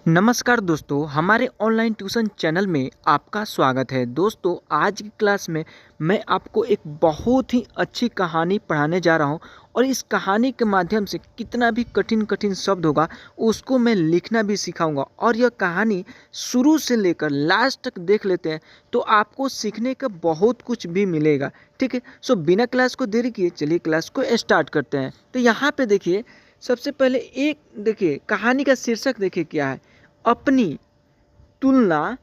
नमस्कार दोस्तों, हमारे ऑनलाइन ट्यूशन चैनल में आपका स्वागत है। दोस्तों, आज की क्लास में मैं आपको एक बहुत ही अच्छी कहानी पढ़ाने जा रहा हूं और इस कहानी के माध्यम से कितना भी कठिन कठिन शब्द होगा उसको मैं लिखना भी सिखाऊंगा। और यह कहानी शुरू से लेकर लास्ट तक देख लेते हैं तो आपको सीखने का बहुत कुछ भी मिलेगा। ठीक है, सो बिना क्लास को देरी किए चलिए क्लास को स्टार्ट करते हैं। तो यहाँ पे देखिए, सबसे पहले एक देखिए कहानी का शीर्षक देखिए क्या है। अपनी तुलना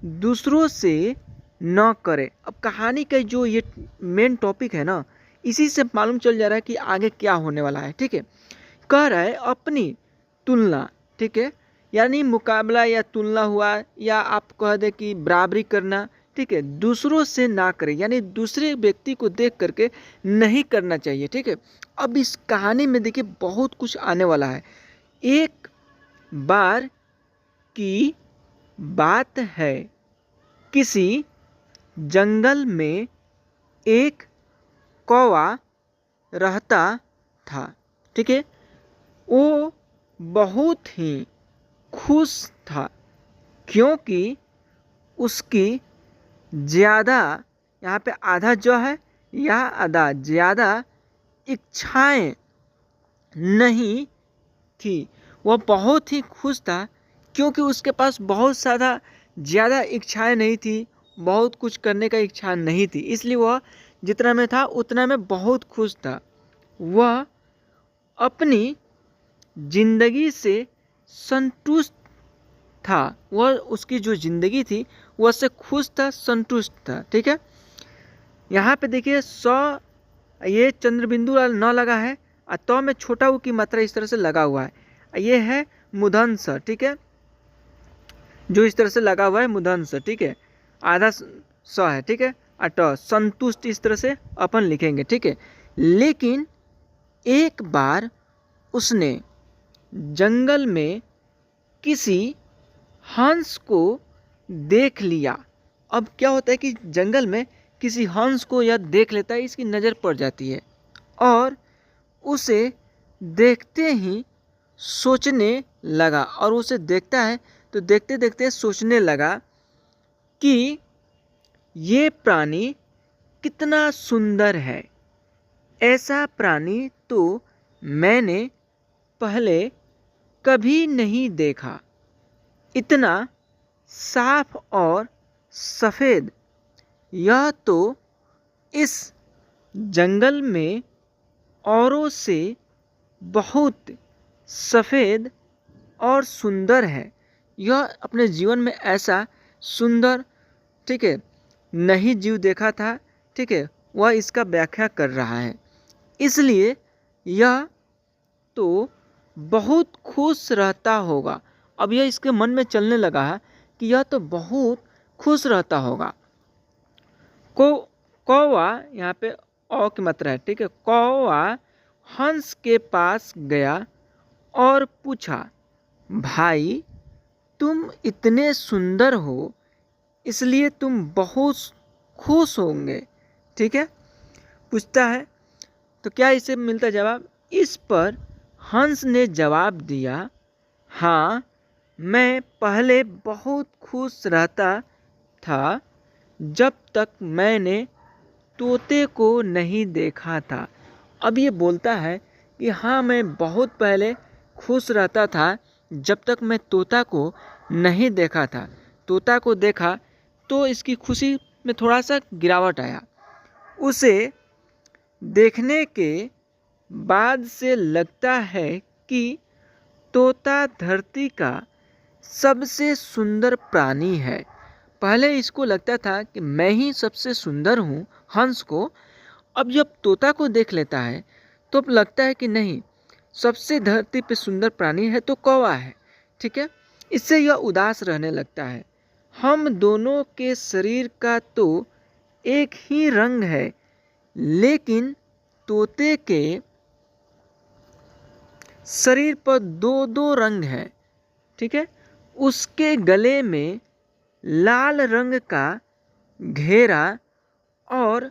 दूसरों से न करें। अब कहानी का जो ये मेन टॉपिक है ना, इसी से मालूम चल जा रहा है कि आगे क्या होने वाला है। ठीक है, कह रहा है अपनी तुलना। ठीक है, यानी मुकाबला या तुलना हुआ, या आप कह दें कि बराबरी करना। ठीक है, दूसरों से ना करें, यानी दूसरे व्यक्ति को देख करके नहीं करना चाहिए। ठीक है, अब इस कहानी में देखिए बहुत कुछ आने वाला है। एक बार की बात है, किसी जंगल में एक कौवा रहता था। ठीक है, वो बहुत ही खुश था क्योंकि उसकी ज़्यादा, यहाँ पे आधा जो है या आधा ज़्यादा इच्छाएं नहीं थी। वह बहुत ही खुश था क्योंकि उसके पास बहुत ज़्यादा इच्छाएं नहीं थी, बहुत कुछ करने का इच्छा नहीं थी, इसलिए वह जितना में था उतना में बहुत खुश था। वह अपनी जिंदगी से संतुष्ट था। वह उसकी जो जिंदगी थी वह से खुश था, संतुष्ट था। ठीक है, यहाँ पे देखिए ये चंद्रबिंदु न लगा है और तो में छोटा ऊ की मात्रा इस तरह से लगा हुआ है। ये है मूर्धन्य। ठीक है, जो इस तरह से लगा हुआ है मूर्धन्य। ठीक है, आधा स है। ठीक है, अट संतुष्ट इस तरह से अपन लिखेंगे। ठीक है, लेकिन एक बार उसने जंगल में किसी हंस को देख लिया। अब क्या होता है कि जंगल में किसी हंस को यह देख लेता है, इसकी नज़र पड़ जाती है और उसे देखते ही सोचने लगा। और उसे देखता है तो देखते देखते सोचने लगा कि ये प्राणी कितना सुंदर है। ऐसा प्राणी तो मैंने पहले कभी नहीं देखा। इतना साफ और सफ़ेद यह तो इस जंगल में औरों से बहुत सफ़ेद और सुंदर है। यह अपने जीवन में ऐसा सुंदर, ठीक है, नहीं जीव देखा था। ठीक है, वह इसका व्याख्या कर रहा है। इसलिए यह तो बहुत खुश रहता होगा। अब यह इसके मन में चलने लगा है कि यह तो बहुत खुश रहता होगा। कौवा, यहाँ पे औ की मात्रा है। ठीक है, कौवा हंस के पास गया और पूछा, भाई तुम इतने सुंदर हो इसलिए तुम बहुत खुश होंगे। ठीक है, पूछता है तो क्या इसे मिलता जवाब। इस पर हंस ने जवाब दिया, हाँ मैं पहले बहुत खुश रहता था जब तक मैंने तोते को नहीं देखा था। अब ये बोलता है कि हाँ मैं बहुत पहले खुश रहता था जब तक मैं तोता को नहीं देखा था। तोता को देखा तो इसकी खुशी में थोड़ा सा गिरावट आया। उसे देखने के बाद से लगता है कि तोता धरती का सबसे सुंदर प्राणी है। पहले इसको लगता था कि मैं ही सबसे सुंदर हूँ, हंस को। अब जब तोता को देख लेता है तो अब लगता है कि नहीं, सबसे धरती पे सुंदर प्राणी है तो कौवा है। ठीक है, इससे यह उदास रहने लगता है। हम दोनों के शरीर का तो एक ही रंग है, लेकिन तोते के शरीर पर दो दो रंग हैं। ठीक है, उसके गले में लाल रंग का घेरा और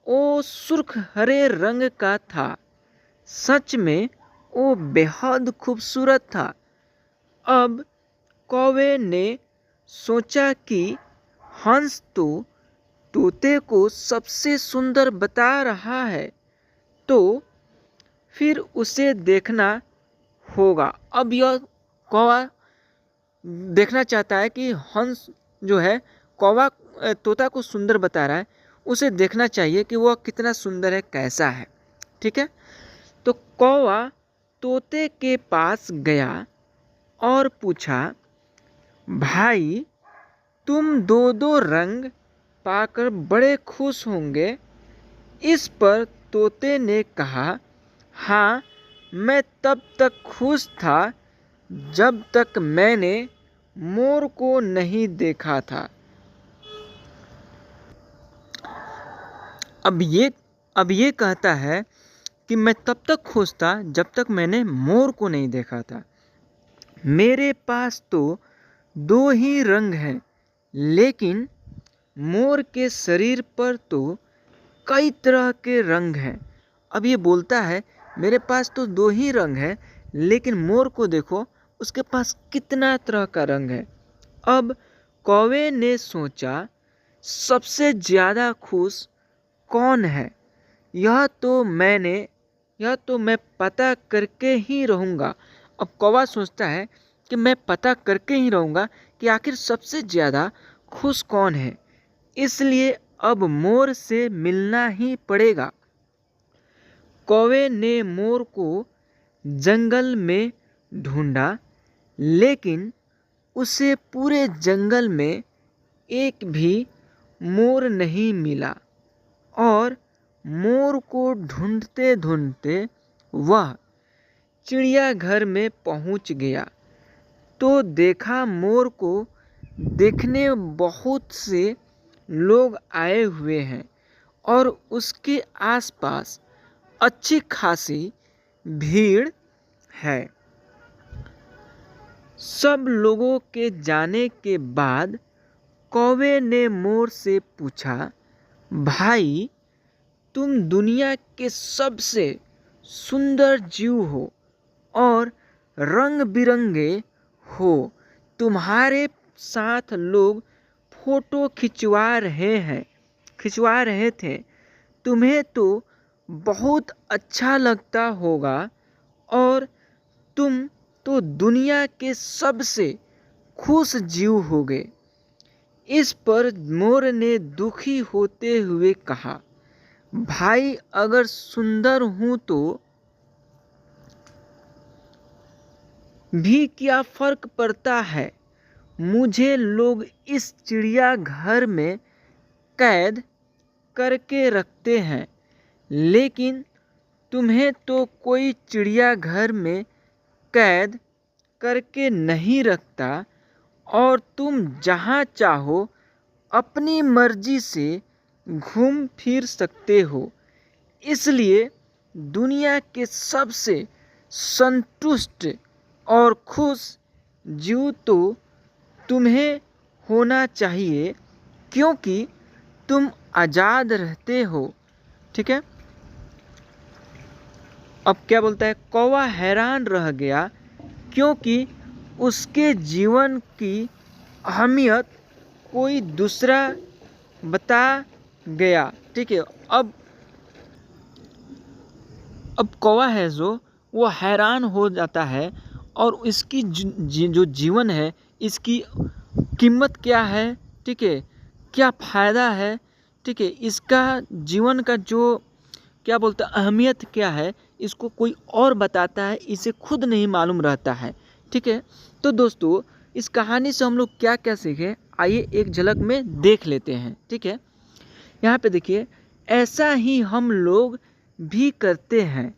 वो सुर्ख हरे रंग का था। सच में वो बेहद खूबसूरत था। अब कौवे ने सोचा कि हंस तो तोते को सबसे सुंदर बता रहा है, तो फिर उसे देखना होगा। अब यह कौवा देखना चाहता है कि हंस जो है कौवा तोता को सुंदर बता रहा है, उसे देखना चाहिए कि वह कितना सुंदर है, कैसा है। ठीक है, तो कौवा तोते के पास गया और पूछा, भाई तुम दो दो रंग पाकर बड़े खुश होंगे। इस पर तोते ने कहा, हाँ, मैं तब तक खुश था जब तक मैंने मोर को नहीं देखा था। अब ये कहता है कि मैं तब तक खुश था जब तक मैंने मोर को नहीं देखा था। मेरे पास तो दो ही रंग हैं, लेकिन मोर के शरीर पर तो कई तरह के रंग हैं। अब ये बोलता है मेरे पास तो दो ही रंग हैं, लेकिन मोर को देखो, उसके पास कितना तरह का रंग है। अब कौवे ने सोचा, सबसे ज़्यादा खुश कौन है, यह तो मैं पता करके ही रहूँगा। अब कौवा सोचता है कि मैं पता करके ही रहूँगा कि आखिर सबसे ज़्यादा खुश कौन है, इसलिए अब मोर से मिलना ही पड़ेगा। कौवे ने मोर को जंगल में ढूंढा, लेकिन उसे पूरे जंगल में एक भी मोर नहीं मिला और मोर को ढूंढते ढूंढते वह चिड़ियाघर में पहुंच गया तो देखा मोर को देखने बहुत से लोग आए हुए हैं और उसके आसपास अच्छी खासी भीड़ है। सब लोगों के जाने के बाद कौवे ने मोर से पूछा, भाई तुम दुनिया के सबसे सुंदर जीव हो और रंग बिरंगे हो। तुम्हारे साथ लोग फोटो खिंचवा रहे थे। तुम्हें तो बहुत अच्छा लगता होगा और तुम तो दुनिया के सबसे खुश जीव होगे। इस पर मोर ने दुखी होते हुए कहा, भाई अगर सुंदर हूं तो भी क्या फर्क पड़ता है, मुझे लोग इस चिड़ियाघर में कैद करके रखते हैं, लेकिन तुम्हें तो कोई चिड़ियाघर में कैद करके नहीं रखता और तुम जहाँ चाहो अपनी मर्जी से घूम फिर सकते हो। इसलिए दुनिया के सबसे संतुष्ट और खुश जीव तो तुम्हें होना चाहिए, क्योंकि तुम आज़ाद रहते हो। ठीक है, अब क्या बोलता है, कौवा हैरान रह गया क्योंकि उसके जीवन की अहमियत कोई दूसरा बता गया। ठीक है, अब कौवा है जो वो हैरान हो जाता है और इसकी जो जीवन है इसकी कीमत क्या है, ठीक है, क्या फ़ायदा है, ठीक है, इसका जीवन का जो क्या बोलते हैं अहमियत क्या है, इसको कोई और बताता है, इसे खुद नहीं मालूम रहता है। ठीक है, तो दोस्तों इस कहानी से हम लोग क्या क्या सीखे, आइए एक झलक में देख लेते हैं। ठीक है, यहाँ पे देखिए, ऐसा ही हम लोग भी करते हैं।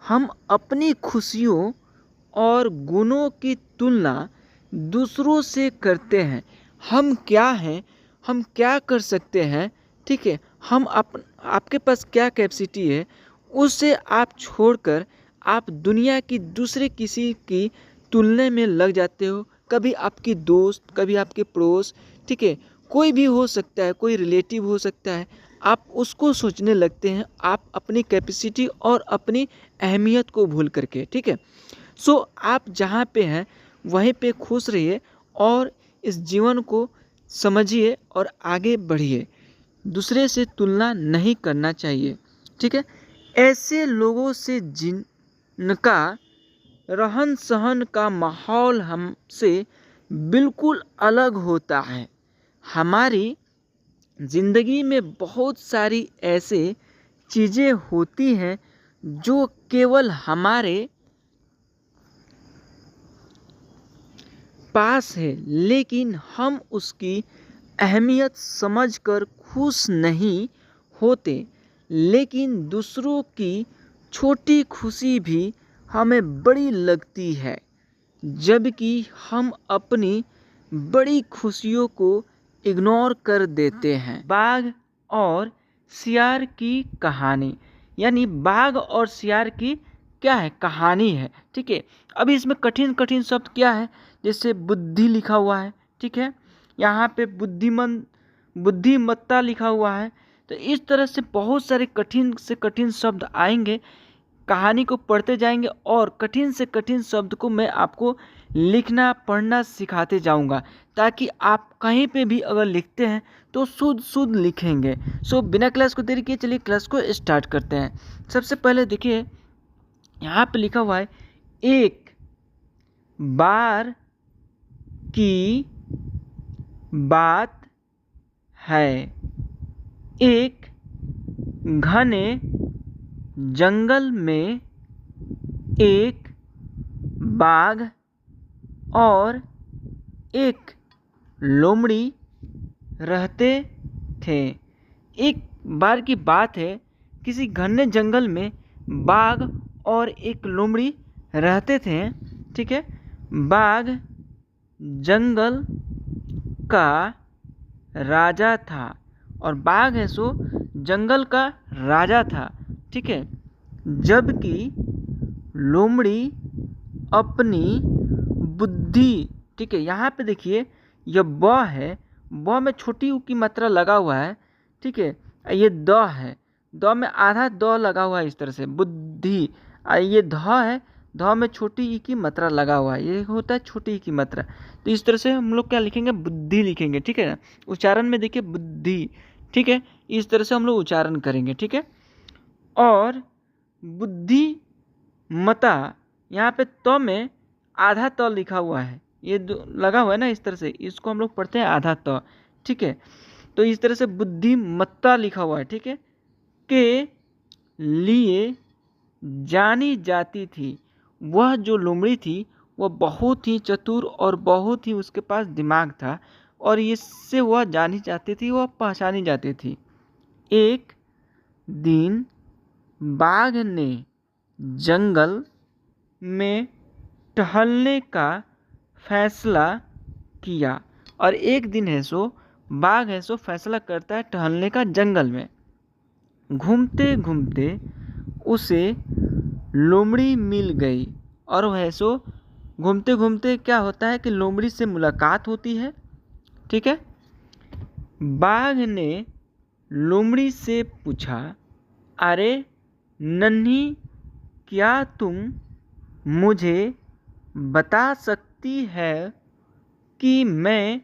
हम अपनी खुशियों और गुणों की तुलना दूसरों से करते हैं। हम क्या हैं, हम क्या कर सकते हैं, ठीक है, हम आपके पास क्या कैपेसिटी है, उसे आप छोड़कर आप दुनिया की दूसरे किसी की तुलने में लग जाते हो। कभी आपकी दोस्त, कभी आपके पड़ोस, ठीक है, कोई भी हो सकता है, कोई रिलेटिव हो सकता है, आप उसको सोचने लगते हैं, आप अपनी कैपेसिटी और अपनी अहमियत को भूल करके। ठीक है, सो आप जहाँ पे हैं वहीं पे खुश रहिए और इस जीवन को समझिए और आगे बढ़िए। दूसरे से तुलना नहीं करना चाहिए, ठीक है। ऐसे लोगों से जिनका रहन सहन का माहौल हमसे बिल्कुल अलग होता है। हमारी ज़िंदगी में बहुत सारी ऐसे चीज़ें होती हैं जो केवल हमारे पास है, लेकिन हम उसकी अहमियत समझकर खुश नहीं होते। लेकिन दूसरों की छोटी खुशी भी हमें बड़ी लगती है, जबकि हम अपनी बड़ी खुशियों को इग्नोर कर देते हैं। बाघ और सियार की कहानी, यानी बाघ और सियार की क्या है, कहानी है, ठीक है। अभी इसमें कठिन कठिन शब्द क्या है, जैसे बुद्धि लिखा हुआ है, ठीक है। यहाँ पे बुद्धिमत्ता लिखा हुआ है। तो इस तरह से बहुत सारे कठिन से कठिन शब्द आएंगे। कहानी को पढ़ते जाएंगे और कठिन से कठिन शब्द को मैं आपको लिखना पढ़ना सिखाते जाऊंगा, ताकि आप कहीं पे भी अगर लिखते हैं तो शुद्ध शुद्ध लिखेंगे। सो बिना क्लास को देरी किए चलिए क्लास को स्टार्ट करते हैं। सबसे पहले देखिए, यहाँ पे लिखा हुआ है, एक बार की बात है, एक घने जंगल में एक बाघ और एक लोमड़ी रहते थे। एक बार की बात है, किसी घने जंगल में बाघ और एक लोमड़ी रहते थे, ठीक है। बाघ जंगल का राजा था, और बाघ है सो जंगल का राजा था, ठीक है। जबकि लोमड़ी अपनी बुद्धि, ठीक है। यहाँ पे देखिए, यह ब है, ब में छोटी ऊ की मात्रा लगा हुआ है, ठीक है। ये द है, द में आधा द लगा हुआ है, इस तरह से बुद्धि। ये ध है, ध में छोटी ई की मात्रा लगा हुआ है, ये होता है छोटी ई की मात्रा। तो इस तरह से हम लोग क्या लिखेंगे, बुद्धि लिखेंगे, ठीक है। उच्चारण में देखिए बुद्धि, ठीक है। इस तरह से हम लोग उच्चारण करेंगे, ठीक है। और बुद्धिमता, यहाँ पे त में आधा त लिखा हुआ है, ये लगा हुआ है ना, इस तरह से इसको हम लोग पढ़ते हैं आधा त, ठीक है। तो इस तरह से बुद्धिमत्ता लिखा हुआ है, ठीक है, के लिए जानी जाती थी। वह जो लोमड़ी थी वह बहुत ही चतुर और बहुत ही उसके पास दिमाग था, और इससे वह जानी जाती थी, वह पहचानी जाती थी। एक दिन बाघ ने जंगल में टहलने का फैसला किया, और एक दिन है सो बाघ है सो फैसला करता है टहलने का जंगल में। घूमते घूमते उसे लोमड़ी मिल गई, और वह सो घूमते घूमते क्या होता है कि लोमड़ी से मुलाकात होती है, ठीक है। बाघ ने लोमड़ी से पूछा, अरे नन्ही, क्या तुम मुझे बता सकती है कि मैं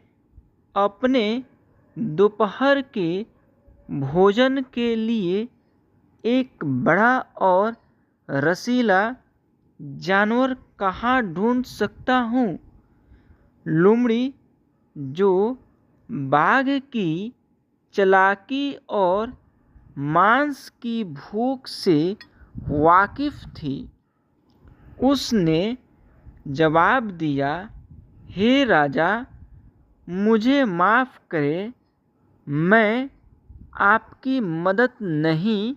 अपने दोपहर के भोजन के लिए एक बड़ा और रसीला जानवर कहाँ ढूंढ सकता हूँ। लोमड़ी, जो बाघ की चालाकी और मांस की भूख से वाकिफ थी, उसने जवाब दिया, हे राजा, मुझे माफ़ करें, मैं आपकी मदद नहीं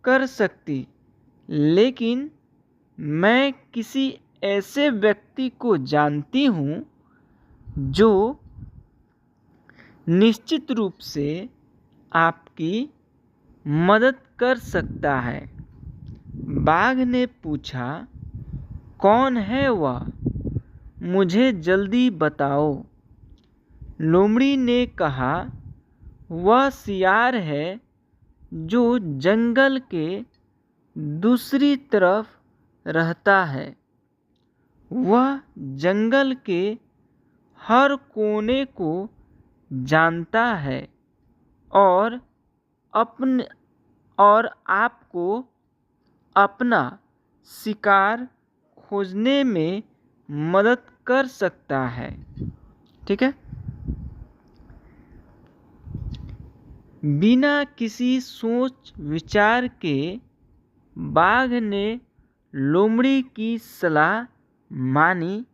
कर सकती, लेकिन मैं किसी ऐसे व्यक्ति को जानती हूँ जो निश्चित रूप से आपकी मदद कर सकता है। बाघ ने पूछा, कौन है वह, मुझे जल्दी बताओ। लोमड़ी ने कहा, वह सियार है जो जंगल के दूसरी तरफ रहता है। वह जंगल के हर कोने को जानता है और अपने और आपको अपना शिकार खोजने में मदद कर सकता है। ठीक है। बिना किसी सोच विचार के बाघ ने लोमड़ी की सलाह मानी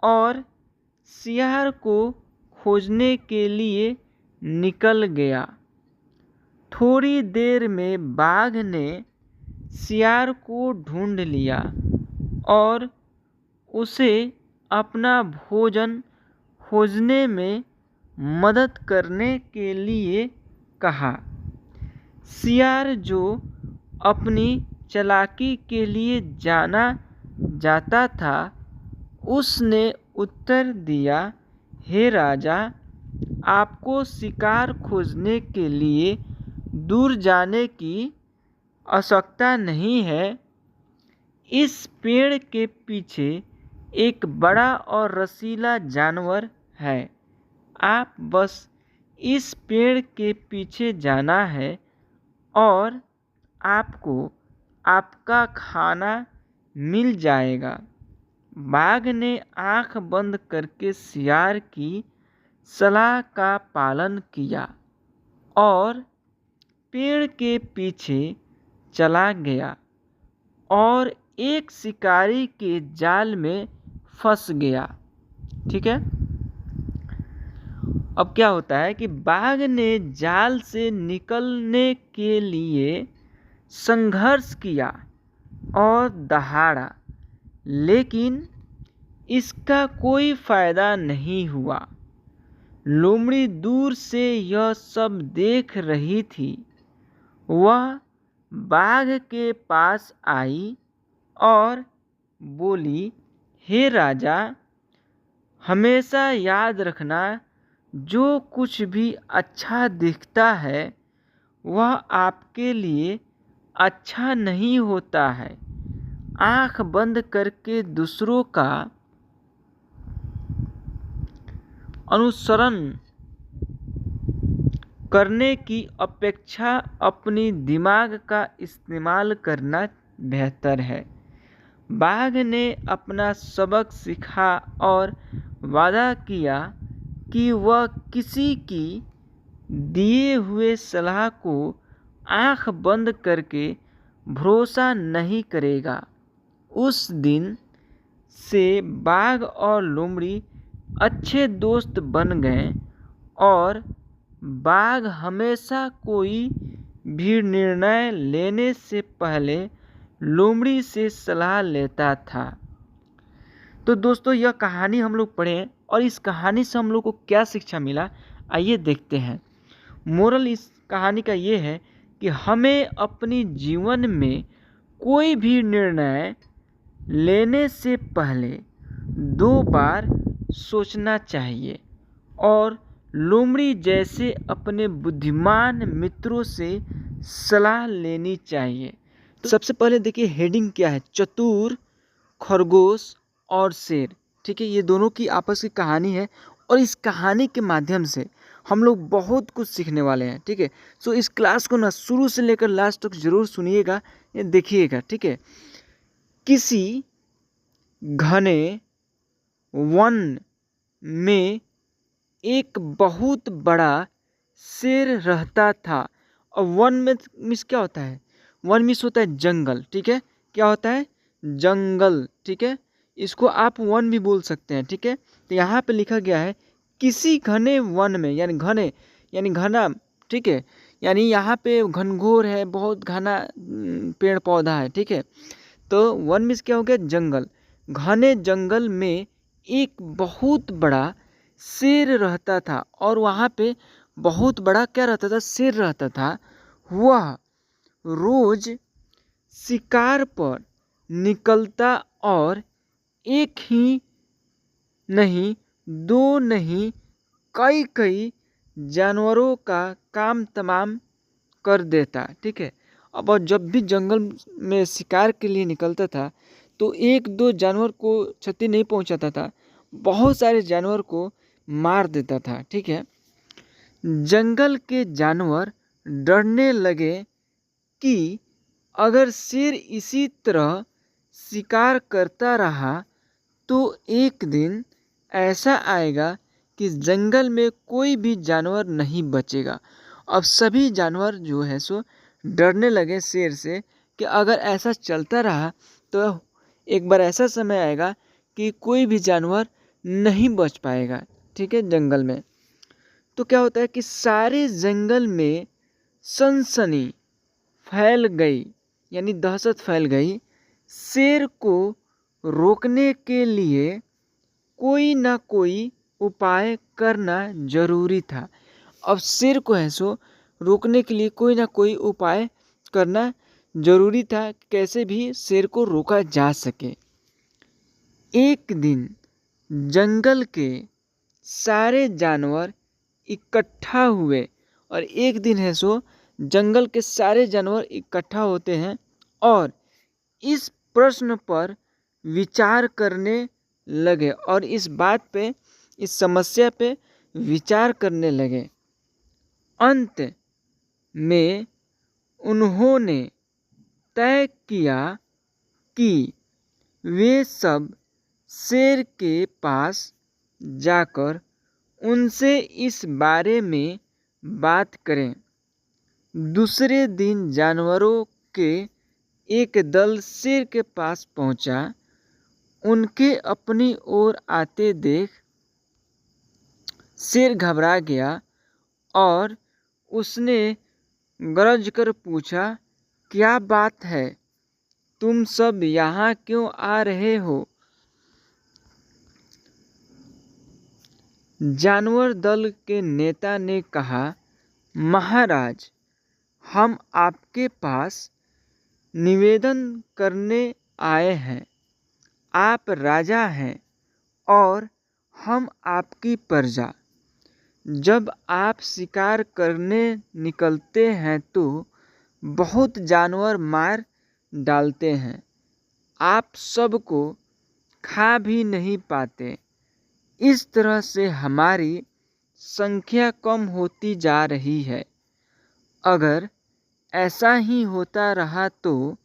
और शिकार को खोजने के लिए निकल गया। थोड़ी देर में बाघ ने शिकार को ढूंढ लिया और उसे अपना भोजन खोजने में मदद करने के लिए कहा। शिकार, जो अपनी चालाकी के लिए जाना जाता था, उसने उत्तर दिया, हे राजा, आपको शिकार खोजने के लिए दूर जाने की आवश्यकता नहीं है। इस पेड़ के पीछे एक बड़ा और रसीला जानवर है। आप बस इस पेड़ के पीछे जाना है और आपको आपका खाना मिल जाएगा। बाघ ने आंख बंद करके शिकार की सलाह का पालन किया और पेड़ के पीछे चला गया और एक शिकारी के जाल में फंस गया। ठीक है। अब क्या होता है कि बाघ ने जाल से निकलने के लिए संघर्ष किया और दहाड़ा, लेकिन इसका कोई फायदा नहीं हुआ। लोमड़ी दूर से यह सब देख रही थी। वह बाघ के पास आई और बोली, हे राजा, हमेशा याद रखना, जो कुछ भी अच्छा दिखता है वह आपके लिए अच्छा नहीं होता है। आंख बंद करके दूसरों का अनुसरण करने की अपेक्षा अपनी दिमाग का इस्तेमाल करना बेहतर है। बाघ ने अपना सबक सीखा और वादा किया कि वह किसी की दिए हुए सलाह को आंख बंद करके भरोसा नहीं करेगा। उस दिन से बाघ और लोमड़ी अच्छे दोस्त बन गए और बाघ हमेशा कोई भी निर्णय लेने से पहले लोमड़ी से सलाह लेता था। तो दोस्तों, यह कहानी हम लोग पढ़े और इस कहानी से हम लोग को क्या शिक्षा मिला, आइए देखते हैं। मोरल इस कहानी का ये है कि हमें अपनी जीवन में कोई भी निर्णय लेने से पहले 2 बार सोचना चाहिए और लोमड़ी जैसे अपने बुद्धिमान मित्रों से सलाह लेनी चाहिए। तो सबसे पहले देखिए हेडिंग क्या है, चतुर, खरगोश और शेर। ठीक है, ये दोनों की आपस की कहानी है और इस कहानी के माध्यम से हम लोग बहुत कुछ सीखने वाले हैं। ठीक है, सो इस क्लास को ना शुरू से लेकर लास्ट तक जरूर सुनिएगा, ये देखिएगा। ठीक है। किसी घने वन में एक बहुत बड़ा शेर रहता था। और वन में मिस क्या होता है, वन मिस होता है जंगल। ठीक है, क्या होता है, जंगल। ठीक है, इसको आप वन भी बोल सकते हैं। ठीक है, तो यहाँ पे लिखा गया है किसी घने वन में, यानी घने यानी घना। ठीक है, यानी यहाँ पे घनघोर है, बहुत घना पेड़ पौधा है। ठीक है, तो वन मिस क्या हो गया, जंगल। घने जंगल में एक बहुत बड़ा शेर रहता था और वहाँ पे बहुत बड़ा क्या रहता था, शेर रहता था। वह रोज शिकार पर निकलता और एक ही नहीं, 2 नहीं, कई कई जानवरों का काम तमाम कर देता। ठीक है, अब जब भी जंगल में शिकार के लिए निकलता था तो 1-2 जानवर को क्षति नहीं पहुंचाता था, बहुत सारे जानवर को मार देता था। ठीक है, जंगल के जानवर डरने लगे कि अगर शेर इसी तरह शिकार करता रहा तो एक दिन ऐसा आएगा कि जंगल में कोई भी जानवर नहीं बचेगा। अब सभी जानवर जो है सो डरने लगे शेर से कि अगर ऐसा चलता रहा तो एक बार ऐसा समय आएगा कि कोई भी जानवर नहीं बच पाएगा। ठीक है, जंगल में तो क्या होता है कि सारे जंगल में सनसनी फैल गई, यानी दहशत फैल गई। शेर को रोकने के लिए कोई ना कोई उपाय करना जरूरी था। अब शेर को है सो रोकने के लिए कोई ना कोई उपाय करना जरूरी था, कैसे भी शेर को रोका जा सके। एक दिन जंगल के सारे जानवर इकट्ठा हुए और एक दिन है सो जंगल के सारे जानवर इकट्ठा होते हैं और इस प्रश्न पर विचार करने लगे और इस बात पे, इस समस्या पे विचार करने लगे। अंत में उन्होंने तय किया कि वे सब शेर के पास जाकर उनसे इस बारे में बात करें। दूसरे दिन जानवरों के एक दल शेर के पास पहुंचा। उनके अपनी ओर आते देख शेर घबरा गया और उसने गरज कर पूछा, क्या बात है, तुम सब यहाँ क्यों आ रहे हो? जानवर दल के नेता ने कहा, महाराज, हम आपके पास निवेदन करने आए हैं। आप राजा हैं और हम आपकी प्रजा। जब आप शिकार करने निकलते हैं तो बहुत जानवर मार डालते हैं, आप सबको खा भी नहीं पाते। इस तरह से हमारी संख्या कम होती जा रही है। अगर ऐसा ही होता रहा तो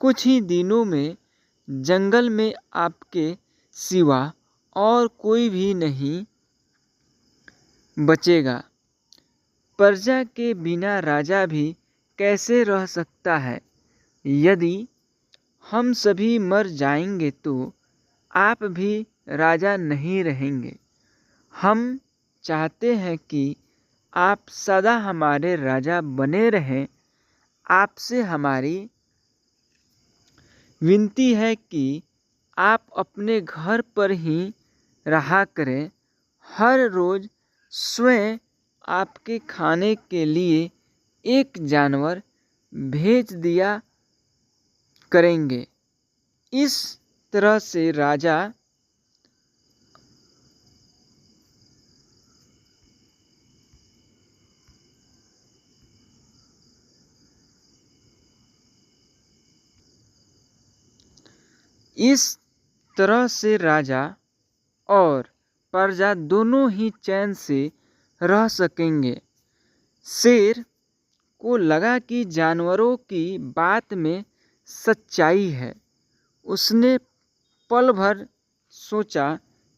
कुछ ही दिनों में जंगल में आपके सिवा और कोई भी नहीं बचेगा। प्रजा के बिना राजा भी कैसे रह सकता है? यदि हम सभी मर जाएंगे तो आप भी राजा नहीं रहेंगे। हम चाहते हैं कि आप सदा हमारे राजा बने रहें। आपसे हमारी विनती है कि आप अपने घर पर ही रहा करें। हर रोज़ स्वयं आपके खाने के लिए एक जानवर भेज दिया करेंगे। इस तरह से राजा और प्रजा दोनों ही चैन से रह सकेंगे। शेर को लगा कि जानवरों की बात में सच्चाई है। उसने पल भर सोचा,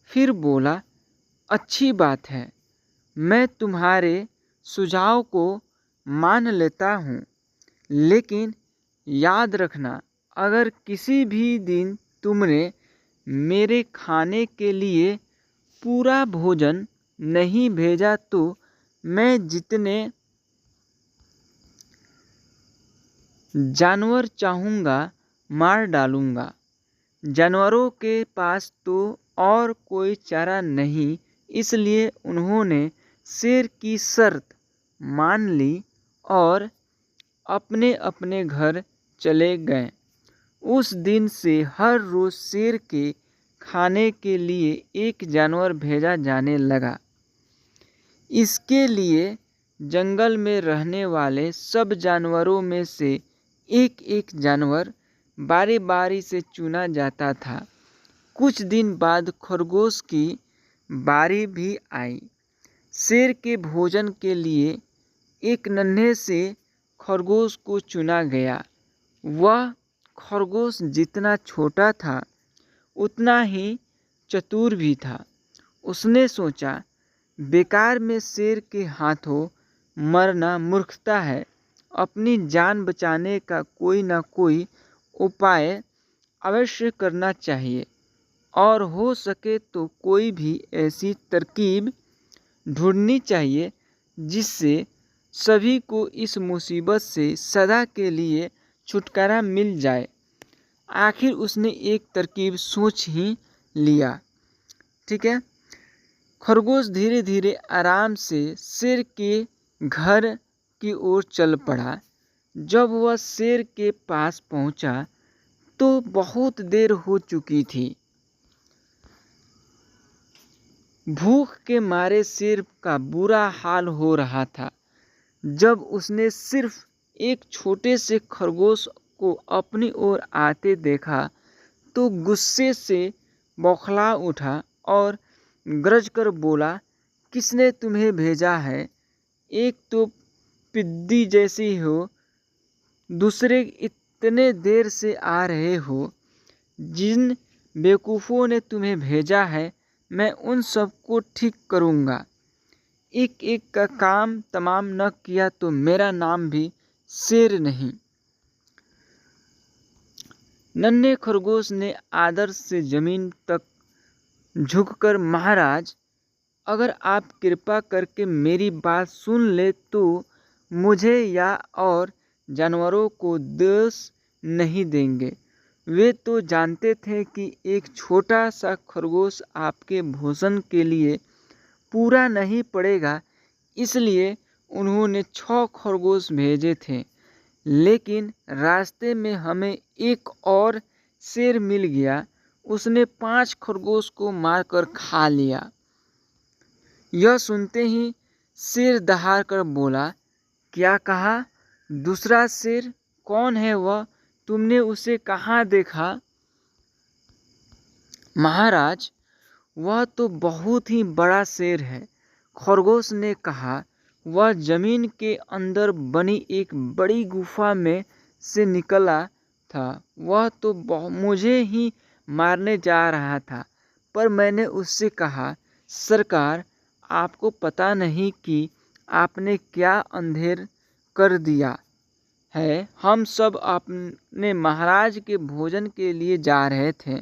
फिर बोला, अच्छी बात है, मैं तुम्हारे सुझाव को मान लेता हूँ, लेकिन याद रखना, अगर किसी भी दिन तुमने मेरे खाने के लिए पूरा भोजन नहीं भेजा तो मैं जितने जानवर चाहूँगा मार डालूँगा। जानवरों के पास तो और कोई चारा नहीं, इसलिए उन्होंने शेर की शर्त मान ली और अपने अपने घर चले गए। उस दिन से हर रोज़ शेर के खाने के लिए एक जानवर भेजा जाने लगा। इसके लिए जंगल में रहने वाले सब जानवरों में से एक एक जानवर बारी बारी से चुना जाता था। कुछ दिन बाद खरगोश की बारी भी आई। शेर के भोजन के लिए एक नन्हे से खरगोश को चुना गया। वह खरगोश जितना छोटा था उतना ही चतुर भी था। उसने सोचा, बेकार में शेर के हाथों मरना मूर्खता है। अपनी जान बचाने का कोई ना कोई उपाय अवश्य करना चाहिए और हो सके तो कोई भी ऐसी तरकीब ढूंढनी चाहिए जिससे सभी को इस मुसीबत से सदा के लिए छुटकारा मिल जाए। आखिर उसने एक तरकीब सोच ही लिया। ठीक है। खरगोश धीरे धीरे आराम से शेर के घर की ओर चल पड़ा। जब वह शेर के पास पहुंचा तो बहुत देर हो चुकी थी। भूख के मारे शेर का बुरा हाल हो रहा था। जब उसने सिर्फ एक छोटे से खरगोश को अपनी ओर आते देखा तो गुस्से से बौखला उठा और गरज कर बोला, किसने तुम्हें भेजा है? एक तो पिद्दी जैसी हो, दूसरे इतने देर से आ रहे हो। जिन बेवकूफ़ों ने तुम्हें भेजा है मैं उन सबको ठीक करूँगा। एक एक का काम तमाम न किया तो मेरा नाम भी शेर नहीं। नन्हे खरगोश ने आदर से जमीन तक झुककर, महाराज, अगर आप कृपा करके मेरी बात सुन ले तो मुझे या और जानवरों को दोष नहीं देंगे। वे तो जानते थे कि एक छोटा सा खरगोश आपके भोजन के लिए पूरा नहीं पड़ेगा, इसलिए उन्होंने 6 खरगोश भेजे थे। लेकिन रास्ते में हमें एक और शेर मिल गया। उसने 5 खरगोश को मारकर खा लिया। यह सुनते ही शेर दहाड़ कर बोला, क्या कहा? दूसरा शेर? कौन है वह? तुमने उसे कहाँ देखा? महाराज, वह तो बहुत ही बड़ा शेर है, खरगोश ने कहा। वह जमीन के अंदर बनी एक बड़ी गुफा में से निकला था। वह तो मुझे ही मारने जा रहा था, पर मैंने उससे कहा, सरकार, आपको पता नहीं कि आपने क्या अंधेर कर दिया है। हम सब अपने महाराज के भोजन के लिए जा रहे थे,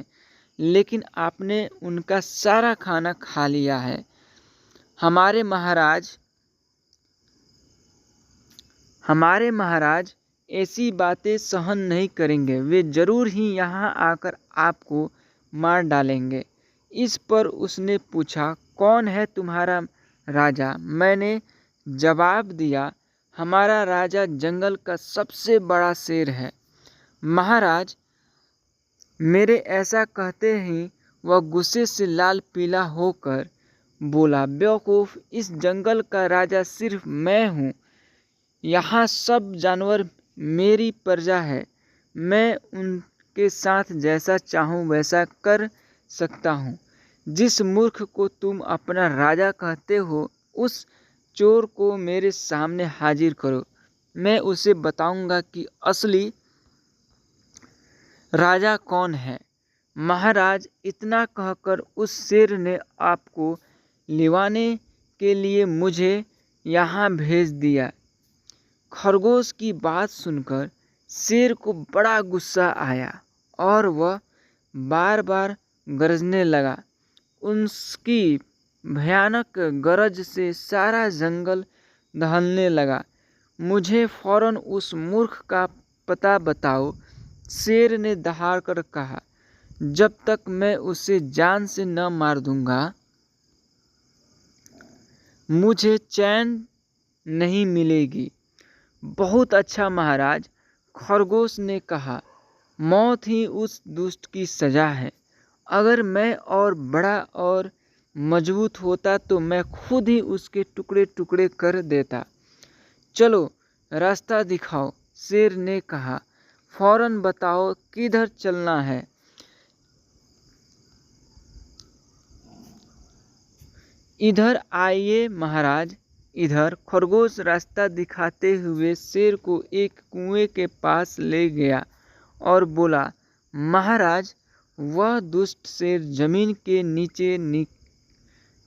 लेकिन आपने उनका सारा खाना खा लिया है। हमारे महाराज ऐसी बातें सहन नहीं करेंगे। वे जरूर ही यहाँ आकर आपको मार डालेंगे। इस पर उसने पूछा, कौन है तुम्हारा राजा? मैंने जवाब दिया, हमारा राजा जंगल का सबसे बड़ा शेर है। महाराज, मेरे ऐसा कहते ही वह गुस्से से लाल पीला होकर बोला, बेवकूफ़, इस जंगल का राजा सिर्फ मैं हूँ। यहाँ सब जानवर मेरी प्रजा है। मैं उनके साथ जैसा चाहूँ वैसा कर सकता हूँ। जिस मूर्ख को तुम अपना राजा कहते हो उस चोर को मेरे सामने हाजिर करो। मैं उसे बताऊंगा कि असली राजा कौन है। महाराज, इतना कहकर उस शेर ने आपको लिवाने के लिए मुझे यहाँ भेज दिया। खरगोश की बात सुनकर शेर को बड़ा गुस्सा आया और वह बार बार गरजने लगा। उसकी भयानक गरज से सारा जंगल दहलने लगा। मुझे फौरन उस मूर्ख का पता बताओ, शेर ने दहाड़ कर कहा। जब तक मैं उसे जान से न मार दूंगा मुझे चैन नहीं मिलेगी। बहुत अच्छा महाराज, खरगोश ने कहा, मौत ही उस दुष्ट की सजा है। अगर मैं और बड़ा और मजबूत होता तो मैं खुद ही उसके टुकड़े टुकड़े कर देता। चलो रास्ता दिखाओ, शेर ने कहा। फौरन बताओ किधर चलना है। इधर आइए महाराज। इधर खरगोश रास्ता दिखाते हुए शेर को एक कुएं के पास ले गया और बोला, महाराज, वह दुष्ट शेर जमीन के नीचे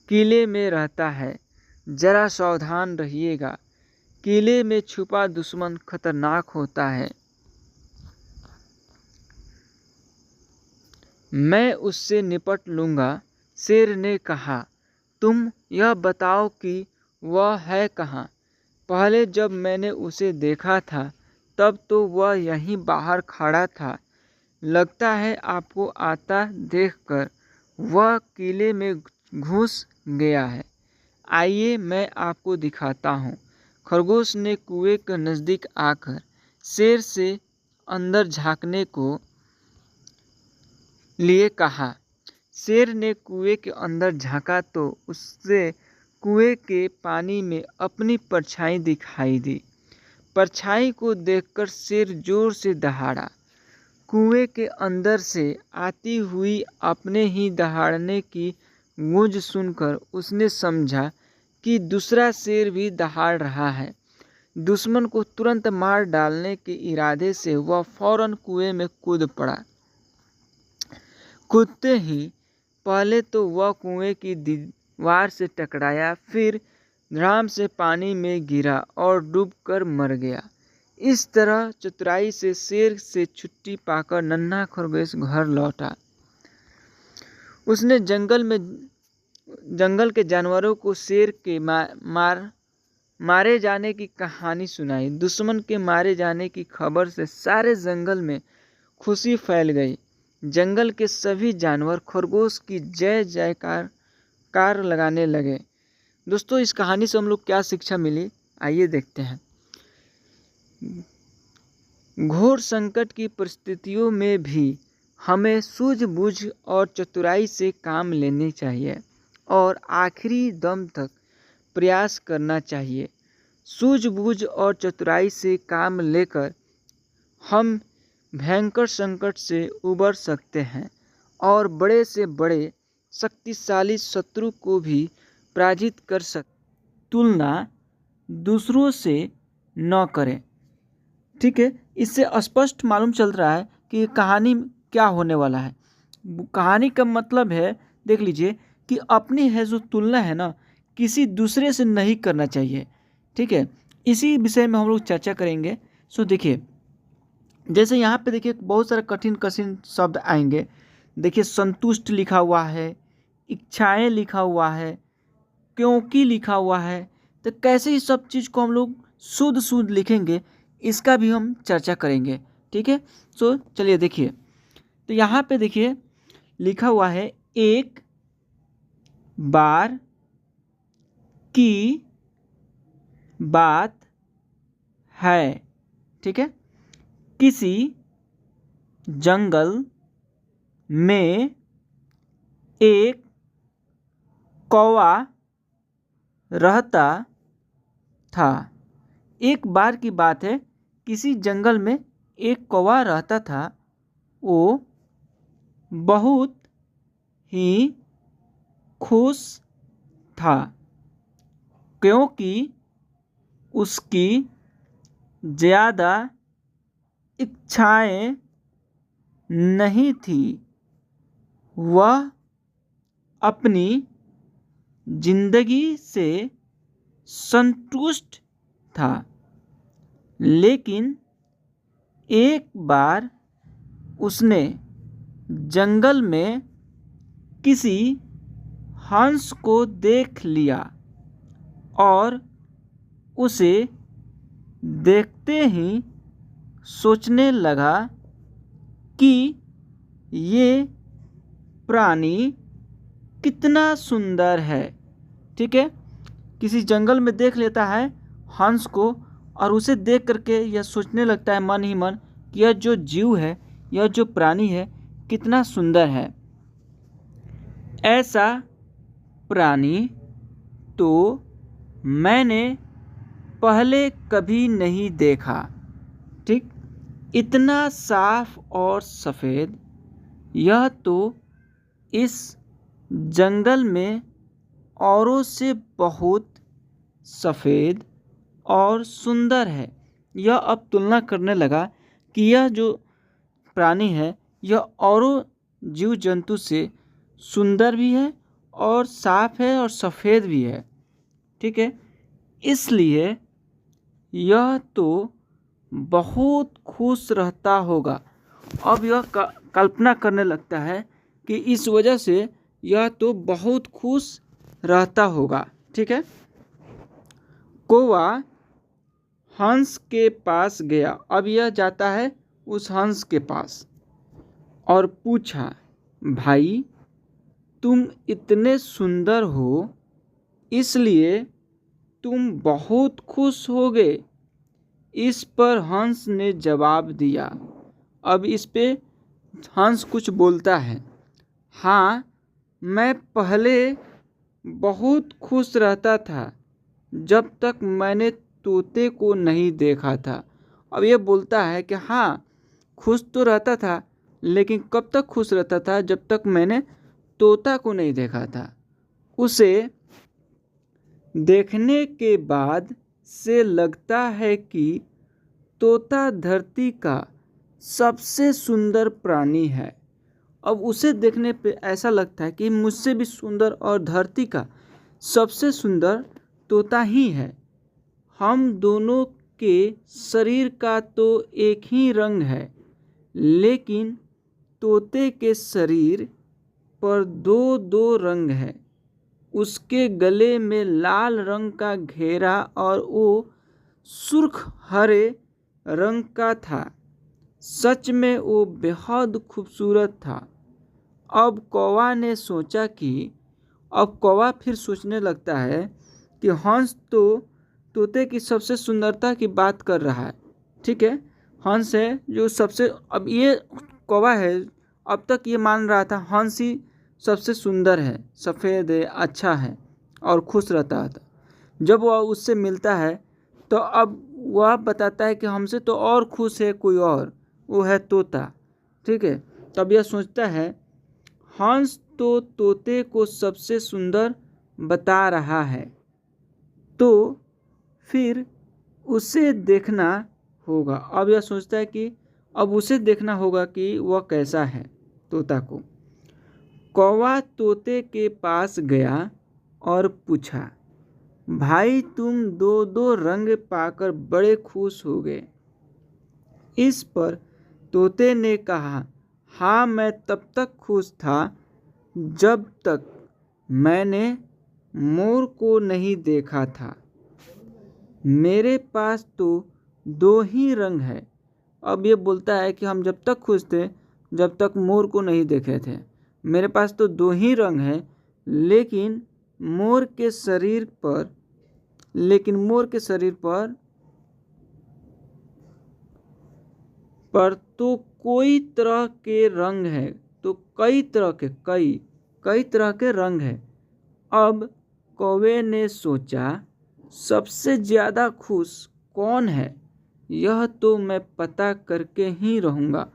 किले में रहता है, जरा सावधान रहिएगा। किले में छुपा दुश्मन खतरनाक होता है। मैं उससे निपट लूँगा। शेर ने कहा, तुम यह बताओ कि वह है कहाँ? पहले जब मैंने उसे देखा था तब तो वह यहीं बाहर खड़ा था। लगता है आपको आता देखकर वह किले में घुस गया है। आइए मैं आपको दिखाता हूँ। खरगोश ने कुएं के नज़दीक आकर शेर से अंदर झांकने को लिए कहा। शेर ने कुएं के अंदर झांका तो उससे कुएं के पानी में अपनी परछाई दिखाई दी। परछाई को देखकर शेर जोर से दहाड़ा। कुएं के अंदर से आती हुई अपने ही दहाड़ने की गूंज सुनकर उसने समझा कि दूसरा शेर भी दहाड़ रहा है। दुश्मन को तुरंत मार डालने के इरादे से वह फौरन कुएं में कूद पड़ा। कूदते ही पहले तो वह कुएं की दीवार से टकराया, फिर धड़ाम से पानी में गिरा और डूबकर मर गया। इस तरह चतुराई से शेर से छुट्टी पाकर नन्हा खरगोश घर लौटा। उसने जंगल के जानवरों को शेर के मारे जाने की कहानी सुनाई। दुश्मन के मारे जाने की खबर से सारे जंगल में खुशी फैल गई। जंगल के सभी जानवर खरगोश की जय जयकार लगाने लगे। दोस्तों, इस कहानी से हम लोग क्या शिक्षा मिली, आइए देखते हैं। घोर संकट की परिस्थितियों में भी हमें सूझबूझ और चतुराई से काम लेने चाहिए और आखिरी दम तक प्रयास करना चाहिए। सूझबूझ और चतुराई से काम लेकर हम भयंकर संकट से उबर सकते हैं और बड़े से बड़े शक्तिशाली शत्रु को भी पराजित कर सकते। तुलना दूसरों से न करें। ठीक है, इससे स्पष्ट मालूम चल रहा है कि कहानी क्या होने वाला है। कहानी का मतलब है, देख लीजिए, कि अपनी है जो तुलना है ना, किसी दूसरे से नहीं करना चाहिए। ठीक है, इसी विषय में हम लोग चर्चा करेंगे। सो देखिए, जैसे यहाँ पे देखिए बहुत सारे कठिन कठिन शब्द आएंगे। देखिए, संतुष्ट लिखा हुआ है, इच्छाएं लिखा हुआ है, क्योंकि लिखा हुआ है। तो कैसे इस सब चीज़ को हम लोग शुद्ध शुद्ध लिखेंगे, इसका भी हम चर्चा करेंगे। ठीक है, सो चलिए देखिए, तो यहाँ पे देखिए लिखा हुआ है, एक बार की बात है। ठीक है, किसी जंगल में एक कौवा रहता था। एक बार की बात है, किसी जंगल में एक कौवा रहता था। वो बहुत ही खुश था क्योंकि उसकी ज़्यादा इच्छाएं नहीं थी। वह अपनी जिंदगी से संतुष्ट था। लेकिन एक बार उसने जंगल में किसी हंस को देख लिया और उसे देखते ही सोचने लगा कि ये प्राणी कितना सुंदर है। ठीक है, किसी जंगल में देख लेता है हंस को और उसे देख करके यह सोचने लगता है मन ही मन कि यह जो जीव है, यह जो प्राणी है, कितना सुंदर है। ऐसा प्राणी तो मैंने पहले कभी नहीं देखा। ठीक, इतना साफ और सफ़ेद यह तो इस जंगल में औरों से बहुत सफ़ेद और सुंदर है। यह अब तुलना करने लगा कि यह जो प्राणी है यह औरों जीव जंतु से सुंदर भी है और साफ है और सफ़ेद भी है। ठीक है, इसलिए यह तो बहुत खुश रहता होगा। अब यह कल्पना करने लगता है कि इस वजह से यह तो बहुत खुश रहता होगा। ठीक है, कौवा हंस के पास गया। अब यह जाता है उस हंस के पास और पूछा, भाई तुम इतने सुंदर हो इसलिए तुम बहुत खुश होगे। इस पर हंस ने जवाब दिया। अब इस पे हंस कुछ बोलता है। हाँ, मैं पहले बहुत खुश रहता था जब तक मैंने तोते को नहीं देखा था। अब ये बोलता है कि हाँ, खुश तो रहता था, लेकिन कब तक खुश रहता था? जब तक मैंने तोता को नहीं देखा था। उसे देखने के बाद से लगता है कि तोता धरती का सबसे सुंदर प्राणी है। अब उसे देखने पे ऐसा लगता है कि मुझसे भी सुंदर और धरती का सबसे सुंदर तोता ही है। हम दोनों के शरीर का तो एक ही रंग है, लेकिन तोते के शरीर पर दो दो रंग है। उसके गले में लाल रंग का घेरा और वो सुर्ख हरे रंग का था। सच में वो बेहद खूबसूरत था। अब कौवा ने सोचा कि अब कौवा फिर सोचने लगता है कि हंस तो तोते की सबसे सुंदरता की बात कर रहा है। ठीक है, हंस है जो सबसे, अब ये कौवा है अब तक ये मान रहा था हंस ही सबसे सुंदर है, सफ़ेद है, अच्छा है और खुश रहता था। जब वह उससे मिलता है तो अब वह बताता है कि हमसे तो और खुश है कोई और, वो है तोता। ठीक है, तब यह सोचता है हंस तो तोते को सबसे सुंदर बता रहा है, तो फिर उसे देखना होगा। अब यह सोचता है कि अब उसे देखना होगा कि वह कैसा है तोता को। कौवा तोते के पास गया और पूछा, भाई तुम दो दो रंग पाकर बड़े खुश हो गए। इस पर तोते ने कहा, हाँ, मैं तब तक खुश था जब तक मैंने मोर को नहीं देखा था। मेरे पास तो दो ही रंग है। अब ये बोलता है कि हम जब तक खुश थे जब तक मोर को नहीं देखे थे। मेरे पास तो दो ही रंग है, लेकिन मोर के शरीर पर तो कोई तरह के रंग है, तो कई तरह के रंग है। अब कौवे ने सोचा सबसे ज़्यादा खुश कौन है, यह तो मैं पता करके ही रहूँगा।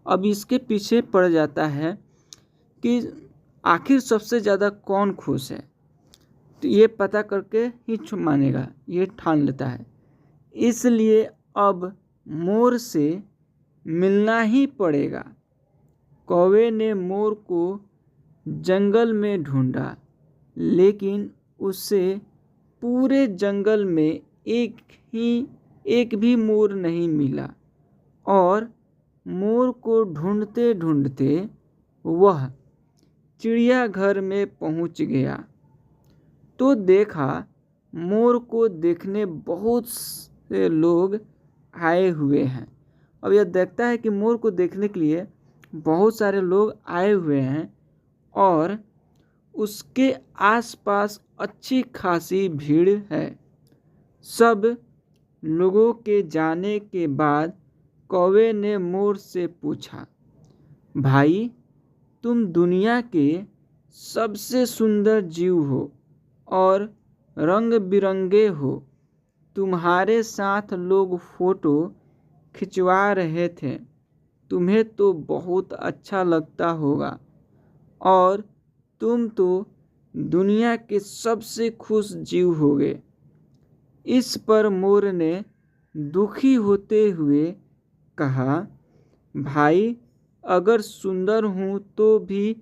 अब इसके पीछे पड़ जाता है कि आखिर सबसे ज़्यादा कौन खुश है, तो ये पता करके ही मानेगा, ये ठान लेता है। इसलिए अब मोर से मिलना ही पड़ेगा। कौवे ने मोर को जंगल में ढूंढा, लेकिन उसे पूरे जंगल में एक भी मोर नहीं मिला और मोर को ढूंढते ढूंढते वह चिड़ियाघर में पहुंच गया तो देखा मोर को देखने बहुत से लोग आए हुए हैं। अब यह देखता है कि मोर को देखने के लिए बहुत सारे लोग आए हुए हैं और उसके आसपास अच्छी खासी भीड़ है। सब लोगों के जाने के बाद कौवे ने मोर से पूछा, भाई तुम दुनिया के सबसे सुंदर जीव हो और रंग बिरंगे हो। तुम्हारे साथ लोग फोटो खिंचवा रहे थे, तुम्हें तो बहुत अच्छा लगता होगा और तुम तो दुनिया के सबसे खुश जीव होगे। इस पर मोर ने दुखी होते हुए कहा, भाई अगर सुंदर हूँ तो भी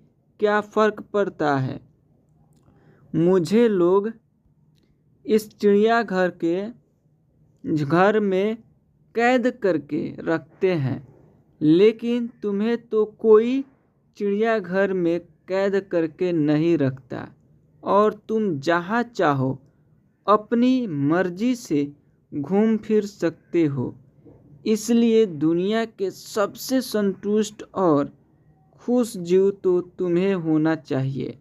क्या फर्क पड़ता है। मुझे लोग इस चिड़ियाघर के घर में कैद करके रखते हैं, लेकिन तुम्हें तो कोई चिड़ियाघर में कैद करके नहीं रखता और तुम जहाँ चाहो अपनी मर्जी से घूम फिर सकते हो। इसलिए दुनिया के सबसे संतुष्ट और खुश जीव तो तुम्हें होना चाहिए,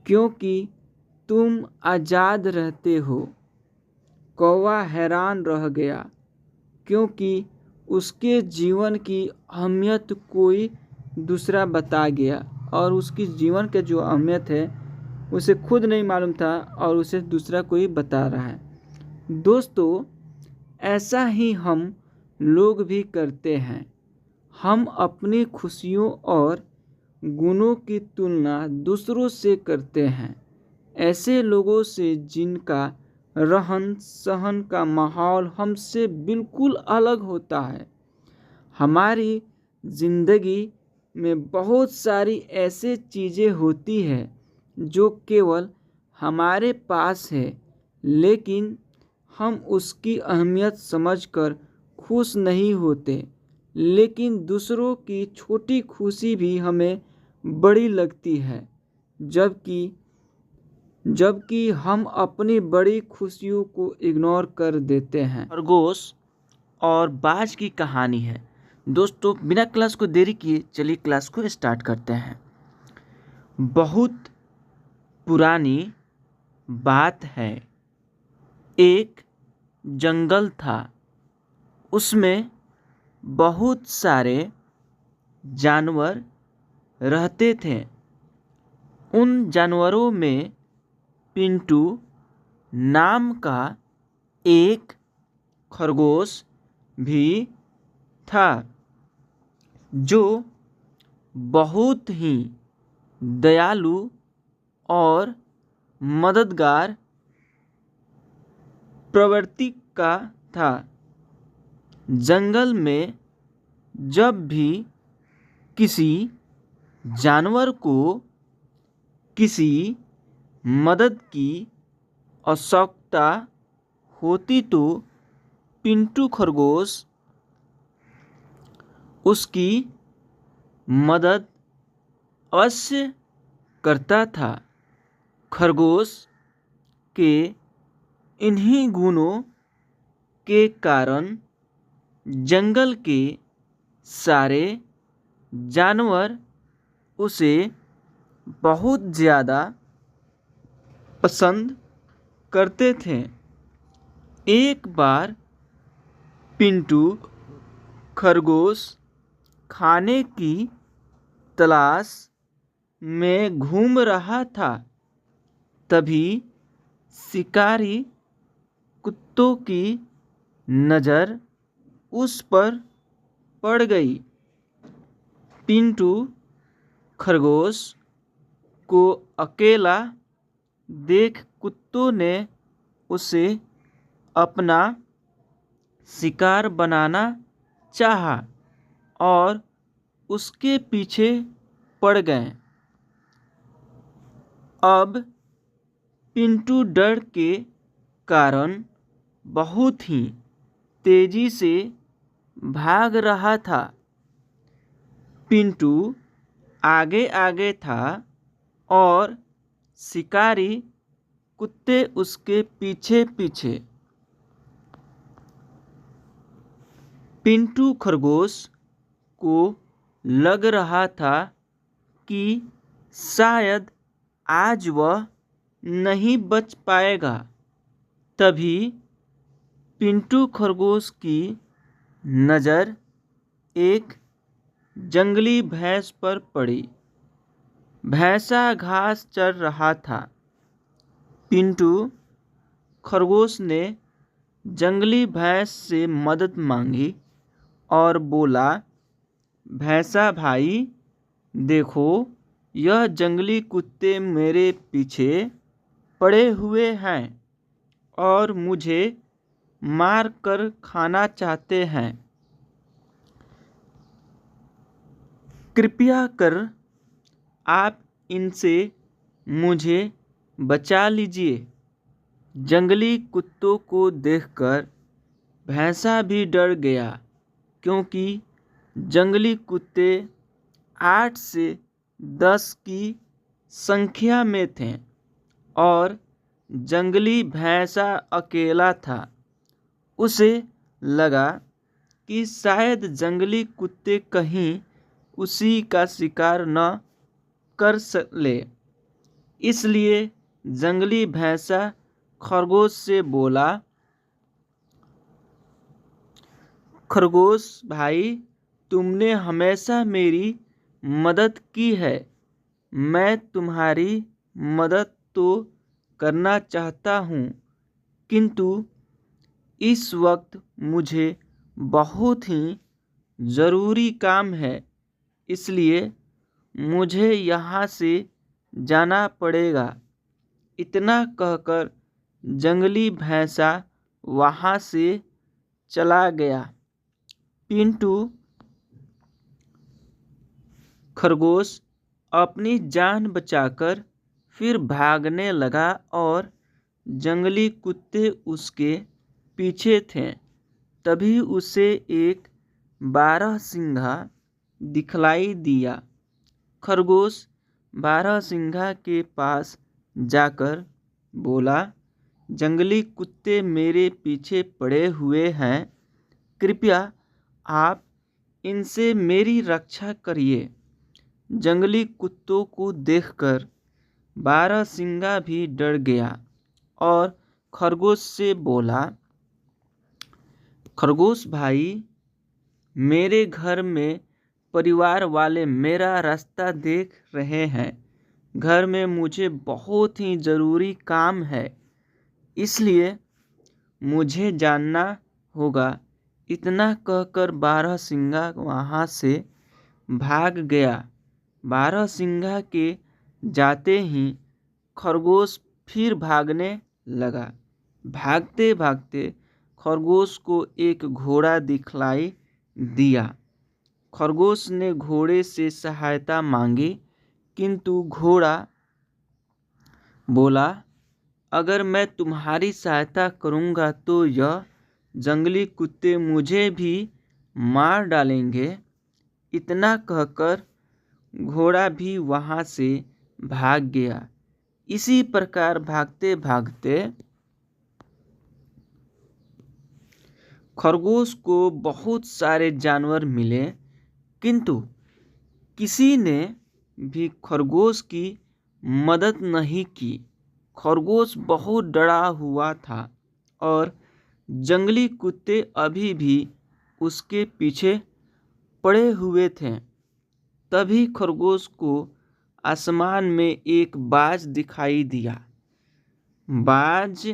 क्योंकि तुम आज़ाद रहते हो। कौवा हैरान रह गया, क्योंकि उसके जीवन की अहमियत कोई दूसरा बता गया और उसकी जीवन के जो अहमियत है उसे खुद नहीं मालूम था और उसे दूसरा कोई बता रहा है। दोस्तों, ऐसा ही हम लोग भी करते हैं। हम अपनी खुशियों और गुणों की तुलना दूसरों से करते हैं, ऐसे लोगों से जिनका रहन सहन का माहौल हमसे बिल्कुल अलग होता है। हमारी ज़िंदगी में बहुत सारी ऐसे चीज़ें होती हैं जो केवल हमारे पास है, लेकिन हम उसकी अहमियत समझकर खुश नहीं होते। लेकिन दूसरों की छोटी खुशी भी हमें बड़ी लगती है, जबकि हम अपनी बड़ी खुशियों को इग्नोर कर देते हैं। खरगोश और बाज की कहानी है। दोस्तों, बिना क्लास को देरी किए चलिए क्लास को स्टार्ट करते हैं। बहुत पुरानी बात है, एक जंगल था। उसमें बहुत सारे जानवर रहते थे। उन जानवरों में पिंटू नाम का एक खरगोश भी था, जो बहुत ही दयालु और मददगार प्रवृत्ति का था। जंगल में जब भी किसी जानवर को किसी मदद की आवश्यकता होती तो पिंटू खरगोश उसकी मदद अवश्य करता था। खरगोश के इन्हीं गुणों के कारण जंगल के सारे जानवर उसे बहुत ज़्यादा पसंद करते थे। एक बार पिंटू खरगोश खाने की तलाश में घूम रहा था। तभी शिकारी कुत्तों की नज़र उस पर पड़ गई। पिंटू खरगोश को अकेला देख कुत्तों ने उसे अपना शिकार बनाना चाहा और उसके पीछे पड़ गए। अब पिंटू डर के कारण बहुत ही तेजी से भाग रहा था। पिंटू आगे आगे था और शिकारी कुत्ते उसके पीछे पीछे। पिंटू खरगोश को लग रहा था कि शायद आज वह नहीं बच पाएगा। तभी पिंटू खरगोश की नज़र एक जंगली भैंस पर पड़ी। भैंसा घास चर रहा था। पिंटू खरगोश ने जंगली भैंस से मदद मांगी और बोला, भैंसा भाई देखो, यह जंगली कुत्ते मेरे पीछे पड़े हुए हैं और मुझे मार कर खाना चाहते हैं। कृपया कर आप इनसे मुझे बचा लीजिए। जंगली कुत्तों को देखकर भैंसा भी डर गया, क्योंकि जंगली कुत्ते 8 से 10 की संख्या में थे और जंगली भैंसा अकेला था। उसे लगा कि शायद जंगली कुत्ते कहीं उसी का शिकार न कर ले, इसलिए जंगली भैंसा खरगोश से बोला, खरगोश भाई, तुमने हमेशा मेरी मदद की है। मैं तुम्हारी मदद तो करना चाहता हूँ, किंतु इस वक्त मुझे बहुत ही ज़रूरी काम है, इसलिए मुझे यहाँ से जाना पड़ेगा। इतना कहकर जंगली भैंसा वहाँ से चला गया। पिंटू खरगोश अपनी जान बचाकर फिर भागने लगा और जंगली कुत्ते उसके पीछे थे। तभी उसे एक बारहसिंघा दिखलाई दिया। खरगोश बारहसिंघा के पास जाकर बोला, जंगली कुत्ते मेरे पीछे पड़े हुए हैं, कृपया आप इनसे मेरी रक्षा करिए। जंगली कुत्तों को देखकर बारहसिंघा भी डर गया और खरगोश से बोला, खरगोश भाई, मेरे घर में परिवार वाले मेरा रास्ता देख रहे हैं। घर में मुझे बहुत ही ज़रूरी काम है, इसलिए मुझे जानना होगा। इतना कहकर बारहसिंघा वहाँ से भाग गया। बारहसिंघा के जाते ही खरगोश फिर भागने लगा। भागते भागते खरगोश को एक घोड़ा दिखलाई दिया। खरगोश ने घोड़े से सहायता मांगी, किंतु घोड़ा बोला, अगर मैं तुम्हारी सहायता करूंगा तो यह जंगली कुत्ते मुझे भी मार डालेंगे। इतना कहकर घोड़ा भी वहाँ से भाग गया। इसी प्रकार भागते भागते खरगोश को बहुत सारे जानवर मिले, किंतु किसी ने भी खरगोश की मदद नहीं की। खरगोश बहुत डरा हुआ था और जंगली कुत्ते अभी भी उसके पीछे पड़े हुए थे। तभी खरगोश को आसमान में एक बाज दिखाई दिया। बाज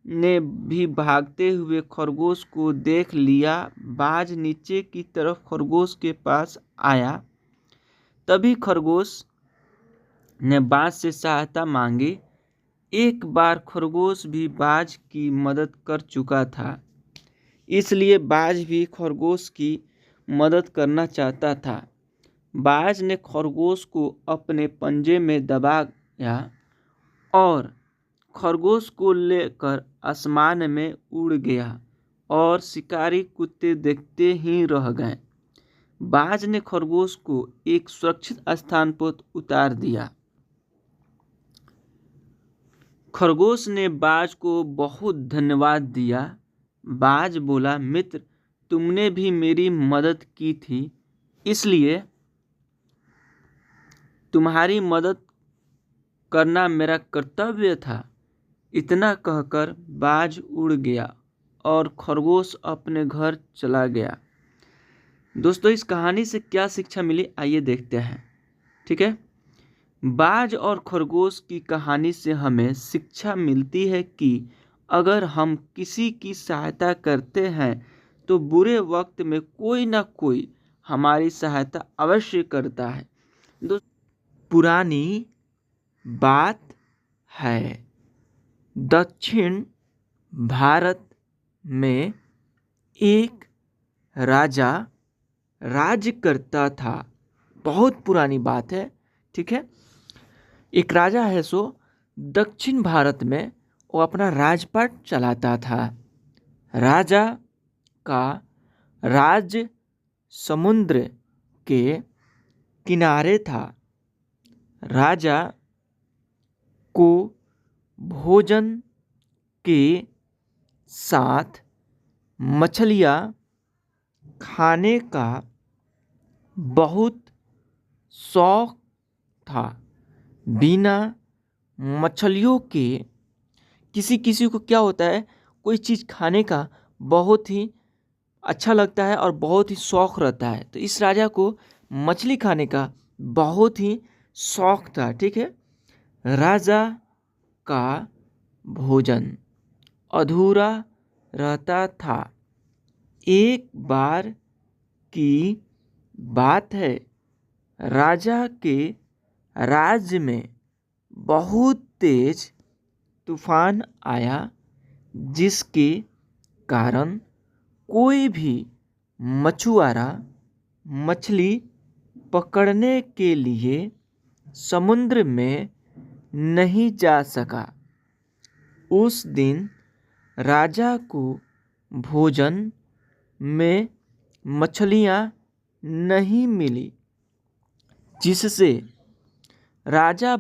ने भी भागते हुए खरगोश को देख लिया। बाज नीचे की तरफ खरगोश के पास आया। तभी खरगोश ने बाज से सहायता मांगी। एक बार खरगोश भी बाज की मदद कर चुका था, इसलिए बाज भी खरगोश की मदद करना चाहता था। बाज ने खरगोश को अपने पंजे में दबाया और खरगोश को लेकर आसमान में उड़ गया और शिकारी कुत्ते देखते ही रह गए। बाज ने खरगोश को एक सुरक्षित स्थान पर उतार दिया। खरगोश ने बाज को बहुत धन्यवाद दिया। बाज बोला, मित्र, तुमने भी मेरी मदद की थी, इसलिए तुम्हारी मदद करना मेरा कर्तव्य था। इतना कहकर बाज उड़ गया और खरगोश अपने घर चला गया। दोस्तों, इस कहानी से क्या शिक्षा मिली, आइए देखते हैं। ठीक है, बाज और खरगोश की कहानी से हमें शिक्षा मिलती है कि अगर हम किसी की सहायता करते हैं तो बुरे वक्त में कोई ना कोई हमारी सहायता अवश्य करता है। पुरानी बात है। दक्षिण भारत में एक राजा राज्य करता था। बहुत पुरानी बात है, ठीक है। एक राजा है सो दक्षिण भारत में वो अपना राजपाट चलाता था। राजा का राज्य समुद्र के किनारे था। राजा को भोजन के साथ मछलियाँ खाने का बहुत शौक था। बिना मछलियों के किसी किसी को क्या होता है, कोई चीज़ खाने का बहुत ही अच्छा लगता है और बहुत ही शौक रहता है। तो इस राजा को मछली खाने का बहुत ही शौक था, ठीक है। राजा का भोजन अधूरा रहता था। एक बार की बात है, राजा के राज्य में बहुत तेज तूफान आया, जिसके कारण कोई भी मछुआरा मछली पकड़ने के लिए समुद्र में नहीं जा सका। उस दिन राजा को भोजन में मछलियाँ नहीं मिली, जिससे राजा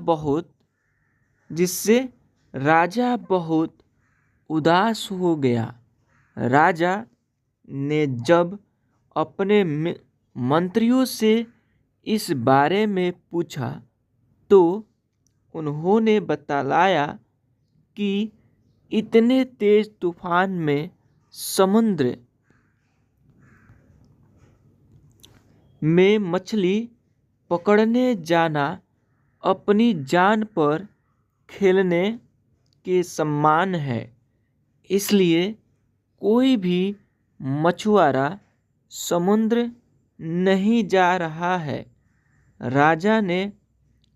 बहुत उदास हो गया। राजा ने जब अपने मंत्रियों से इस बारे में पूछा तो उन्होंने बतलाया कि इतने तेज तूफान में समुद्र में मछली पकड़ने जाना अपनी जान पर खेलने के समान है। इसलिए कोई भी मछुआरा समुद्र नहीं जा रहा है। राजा ने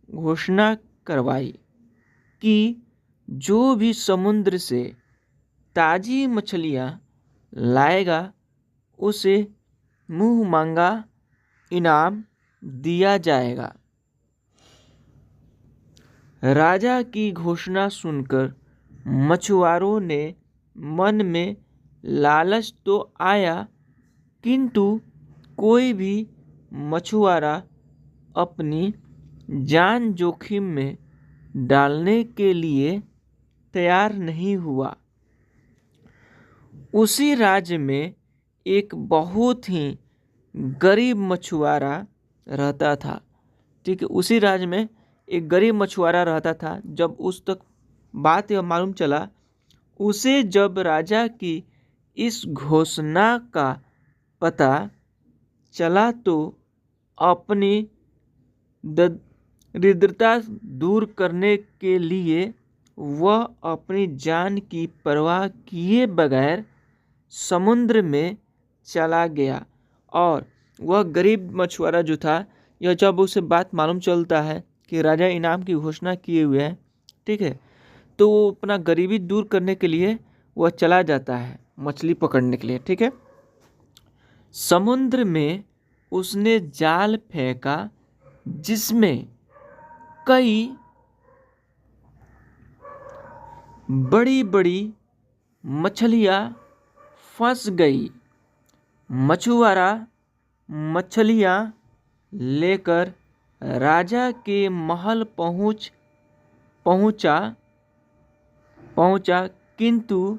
घोषणा करवाई कि जो भी समुद्र से ताज़ी मछलियाँ लाएगा उसे मुँह मांगा इनाम दिया जाएगा। राजा की घोषणा सुनकर मछुआरों ने मन में लालच तो आया, किंतु कोई भी मछुआरा अपनी जान जोखिम में डालने के लिए तैयार नहीं हुआ। उसी राज्य में एक बहुत ही गरीब मछुआरा रहता था, ठीक है। उसी राज्य में एक गरीब मछुआरा रहता था। जब उस तक बात यह मालूम चला, उसे जब राजा की इस घोषणा का पता चला तो अपनी दरिद्रता दूर करने के लिए वह अपनी जान की परवाह किए बगैर समुद्र में चला गया। और वह गरीब मछुआरा जो था, यह जब उसे बात मालूम चलता है कि राजा इनाम की घोषणा किए हुए हैं, ठीक है, तो वो अपना गरीबी दूर करने के लिए वह चला जाता है मछली पकड़ने के लिए, ठीक है। समुद्र में उसने जाल फेंका, जिसमें कई बड़ी बड़ी मछलियाँ फंस गई। मछुआरा मछलियाँ लेकर राजा के महल पहुंचा, किंतु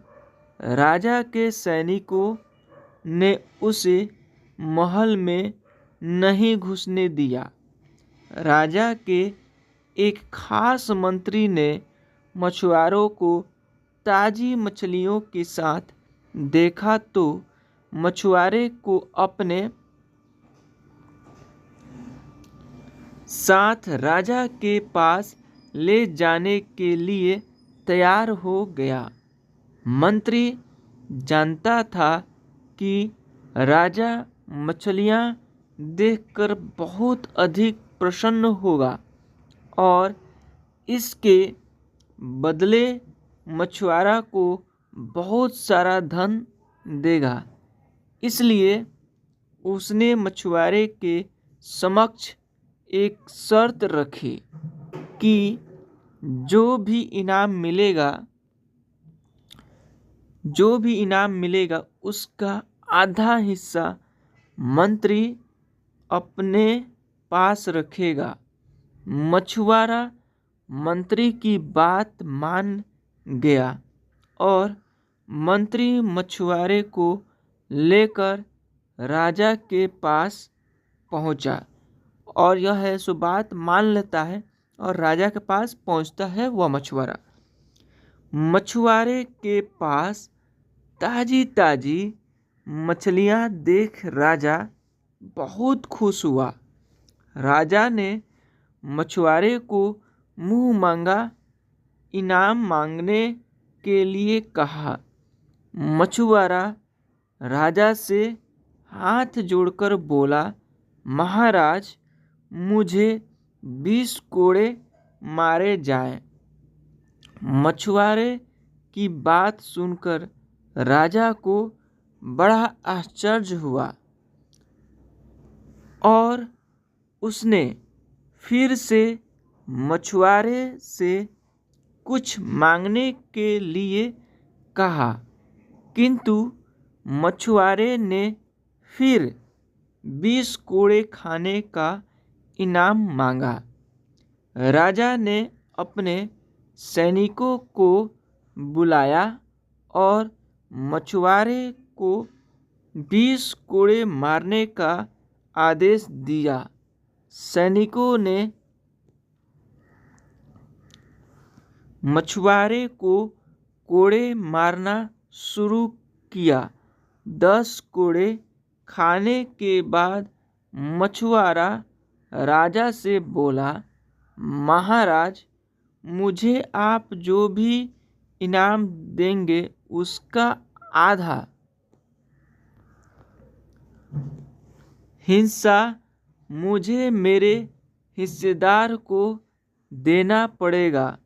राजा के सैनिकों ने उसे महल में नहीं घुसने दिया। राजा के एक खास मंत्री ने मछुआरों को ताज़ी मछलियों के साथ देखा तो मछुआरे को अपने साथ राजा के पास ले जाने के लिए तैयार हो गया। मंत्री जानता था कि राजा मछलियाँ देखकर बहुत अधिक प्रसन्न होगा और इसके बदले मछुआरा को बहुत सारा धन देगा। इसलिए उसने मछुआरे के समक्ष एक शर्त रखी कि जो भी इनाम मिलेगा उसका आधा हिस्सा मंत्री अपने पास रखेगा। मछुआरा मंत्री की बात मान गया और मंत्री मछुआरे को लेकर राजा के पास पहुंचा। और यह है सो बात मान लेता है और राजा के पास पहुंचता है वह मछुआरा। मछुआरे के पास ताजी ताजी मछलियां देख राजा बहुत खुश हुआ। राजा ने मछुआरे को मुंह मांगा इनाम मांगने के लिए कहा। मछुआरा राजा से हाथ जोड़कर बोला, महाराज, मुझे 20 कोड़े मारे जाएं। मछुआरे की बात सुनकर राजा को बड़ा आश्चर्य हुआ और उसने फिर से मछुआरे से कुछ मांगने के लिए कहा, किंतु मछुआरे ने फिर 20 कोड़े खाने का इनाम मांगा। राजा ने अपने सैनिकों को बुलाया और मछुआरे को 20 कोड़े मारने का आदेश दिया। सैनिकों ने मछुआरे को कोड़े मारना शुरू किया। 10 कोड़े खाने के बाद मछुआरा राजा से बोला, महाराज, मुझे आप जो भी इनाम देंगे उसका आधा हिस्सा मुझे मेरे हिस्सेदार को देना पड़ेगा।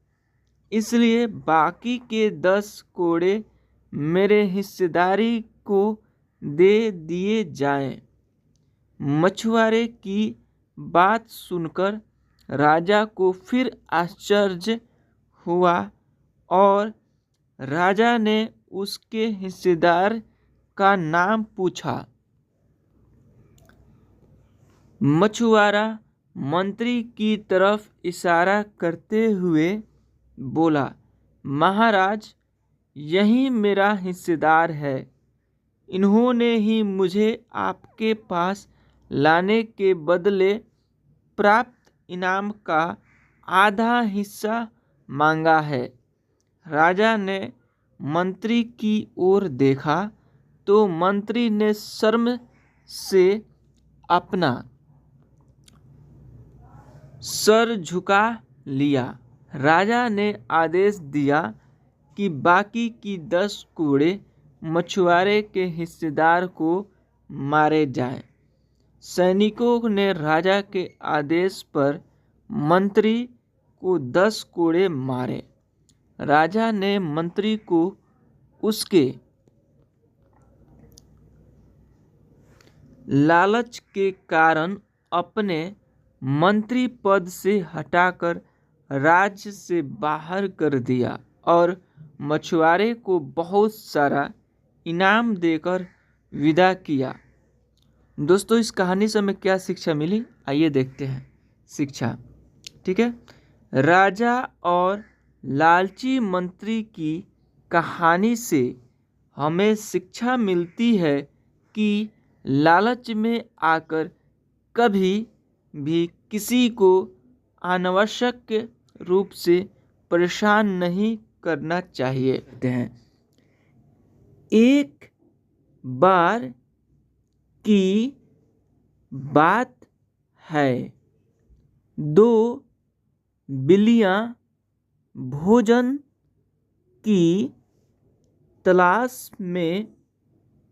इसलिए बाकी के 10 कोड़े मेरे हिस्सेदारी को दे दिए जाएं। मछुआरे की बात सुनकर राजा को फिर आश्चर्य हुआ और राजा ने उसके हिस्सेदार का नाम पूछा। मछुआरा मंत्री की तरफ इशारा करते हुए बोला, महाराज, यही मेरा हिस्सेदार है। इन्होंने ही मुझे आपके पास लाने के बदले प्राप्त इनाम का आधा हिस्सा मांगा है। राजा ने मंत्री की ओर देखा तो मंत्री ने शर्म से अपना सर झुका लिया। राजा ने आदेश दिया कि बाकी की 10 कोड़े मछुआरे के हिस्सेदार को मारे जाएं। सैनिकों ने राजा के आदेश पर मंत्री को 10 कोड़े मारे। राजा ने मंत्री को उसके लालच के कारण अपने मंत्री पद से हटाकर राज्य से बाहर कर दिया और मछुआरे को बहुत सारा इनाम देकर विदा किया। दोस्तों, इस कहानी से हमें क्या शिक्षा मिली, आइए देखते हैं शिक्षा। ठीक है, राजा और लालची मंत्री की कहानी से हमें शिक्षा मिलती है कि लालच में आकर कभी भी किसी को अनावश्यक रूप से परेशान नहीं करना चाहिए। एक बार की बात है, 2 बिल्लियाँ भोजन की तलाश में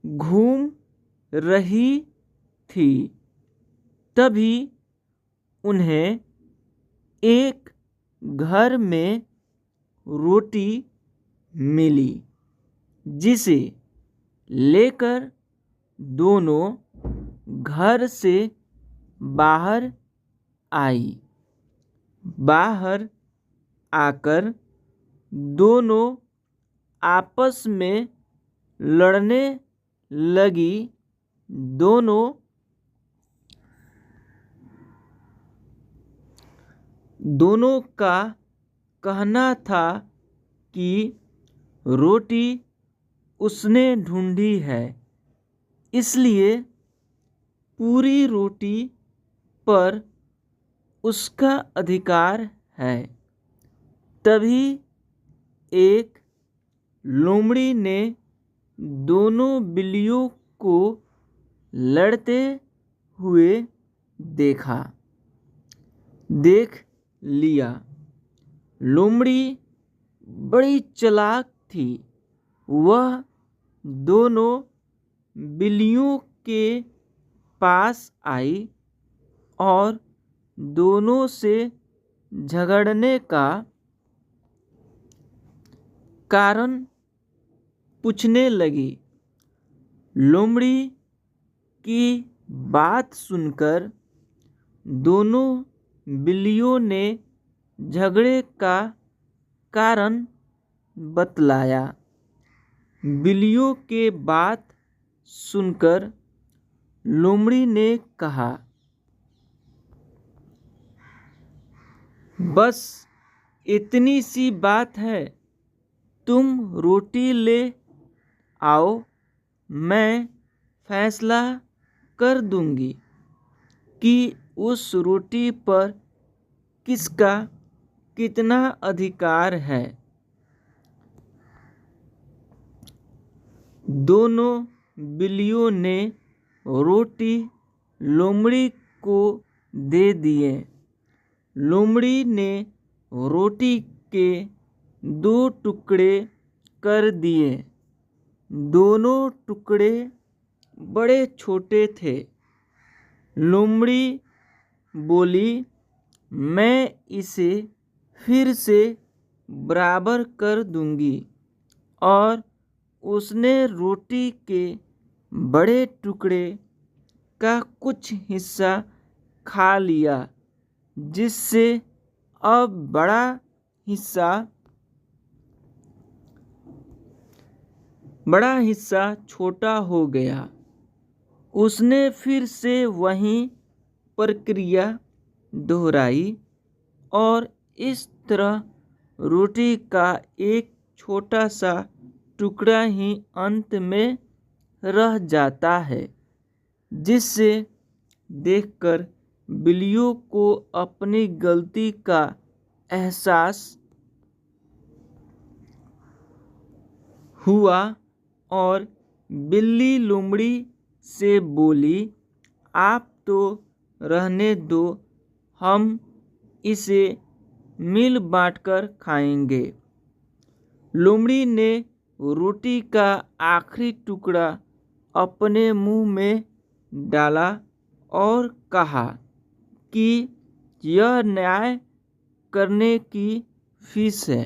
घूम रही थी। तभी उन्हें एक घर में रोटी मिली, जिसे लेकर दोनों घर से बाहर आई। बाहर आकर दोनों आपस में लड़ने लगी। दोनों का कहना था कि रोटी उसने ढूंढी है, इसलिए पूरी रोटी पर उसका अधिकार है। तभी एक लोमड़ी ने दोनों बिल्लियों को लड़ते हुए देख लिया। लोमड़ी बड़ी चालाक थी। वह दोनों बिल्लियों के पास आई और दोनों से झगड़ने का कारण पूछने लगी। लोमड़ी की बात सुनकर दोनों बिल्लियों ने झगड़े का कारण बतलाया। बिल्लियों के बात सुनकर लोमड़ी ने कहा, बस इतनी सी बात है, तुम रोटी ले आओ, मैं फैसला कर दूंगी कि उस रोटी पर किसका कितना अधिकार है। दोनों बिल्लियों ने रोटी लोमड़ी को दे दिए। लोमड़ी ने रोटी के 2 टुकड़े कर दिए। दोनों टुकड़े बड़े छोटे थे। लोमड़ी बोली, मैं इसे फिर से बराबर कर दूंगी। और उसने रोटी के बड़े टुकड़े का कुछ हिस्सा खा लिया, जिससे अब बड़ा हिस्सा छोटा हो गया। उसने फिर से वही प्रक्रिया दोहराई और इस तरह रोटी का एक छोटा सा टुकड़ा ही अंत में रह जाता है, जिससे देखकर बिल्लियों को अपनी गलती का एहसास हुआ और बिल्ली लोमड़ी से बोली, आप तो रहने दो, हम इसे मिल बांटकर खाएंगे। लोमड़ी ने रोटी का आखिरी टुकड़ा अपने मुंह में डाला और कहा कि यह न्याय करने की फीस है।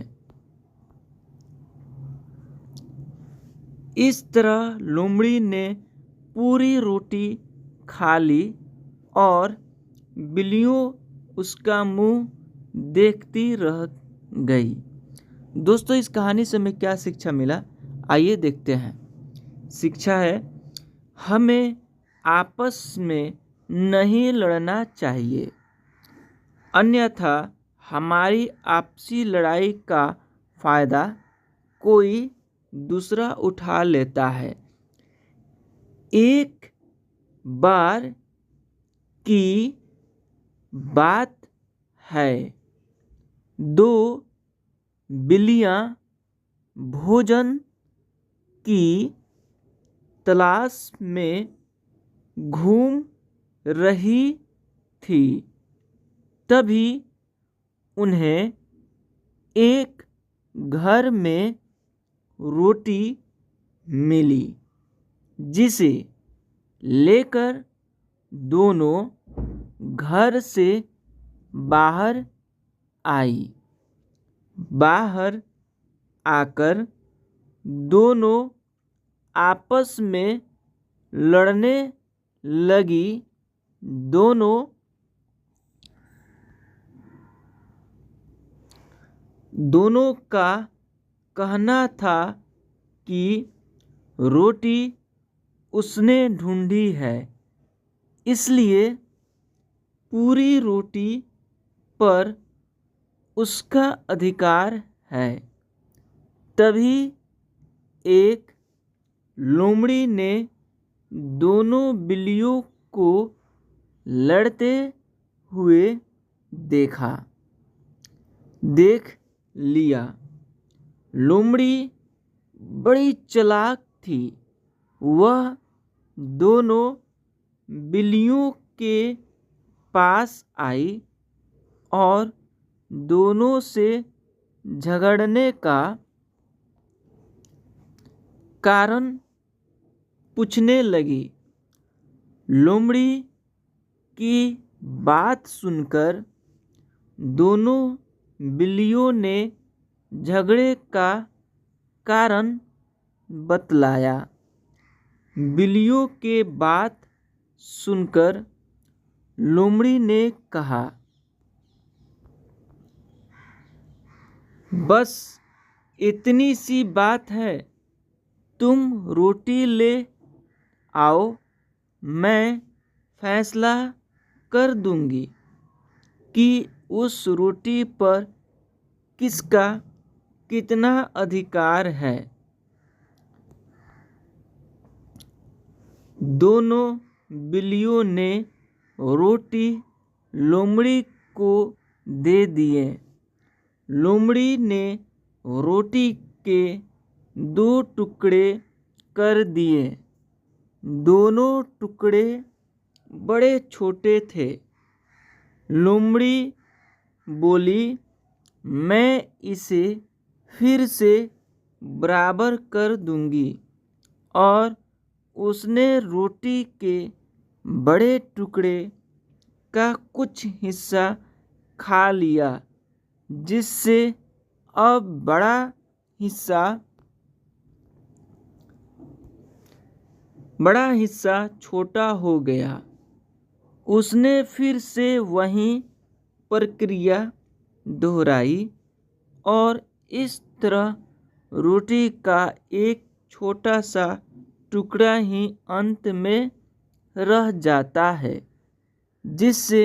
इस तरह लोमड़ी ने पूरी रोटी खा ली और बिल्लियों उसका मुंह देखती रह गई। दोस्तों, इस कहानी से हमें क्या शिक्षा मिला, आइए देखते हैं। शिक्षा है, हमें आपस में नहीं लड़ना चाहिए, अन्यथा हमारी आपसी लड़ाई का फायदा कोई दूसरा उठा लेता है। एक बार की बात है, 2 बिल्लियाँ भोजन की तलाश में घूम रही थी। तभी उन्हें एक घर में रोटी मिली, जिसे लेकर दोनों घर से बाहर आई। बाहर आकर दोनों आपस में लड़ने लगी। दोनों का कहना था कि रोटी उसने ढूंढी है, इसलिए पूरी रोटी पर उसका अधिकार है। तभी एक लोमड़ी ने दोनों बिल्लियों को लड़ते हुए देख लिया। लोमड़ी बड़ी चालाक थी। वह दोनों बिल्लियों के पास आई और दोनों से झगड़ने का कारण पूछने लगी। लोमड़ी की बात सुनकर दोनों बिल्लियों ने झगड़े का कारण बतलाया। बिल्लियों के बात सुनकर लोमड़ी ने कहा, बस इतनी सी बात है, तुम रोटी ले आओ, मैं फैसला कर दूंगी कि उस रोटी पर किसका कितना अधिकार है। दोनों बिल्लियों ने रोटी लोमड़ी को दे दिए। लोमड़ी ने रोटी के 2 टुकड़े कर दिए। दोनों टुकड़े बड़े छोटे थे। लोमड़ी बोली, मैं इसे फिर से बराबर कर दूंगी। और उसने रोटी के बड़े टुकड़े का कुछ हिस्सा खा लिया, जिससे अब बड़ा हिस्सा छोटा हो गया। उसने फिर से वही प्रक्रिया दोहराई और इस तरह रोटी का एक छोटा सा टुकड़ा ही अंत में रह जाता है, जिससे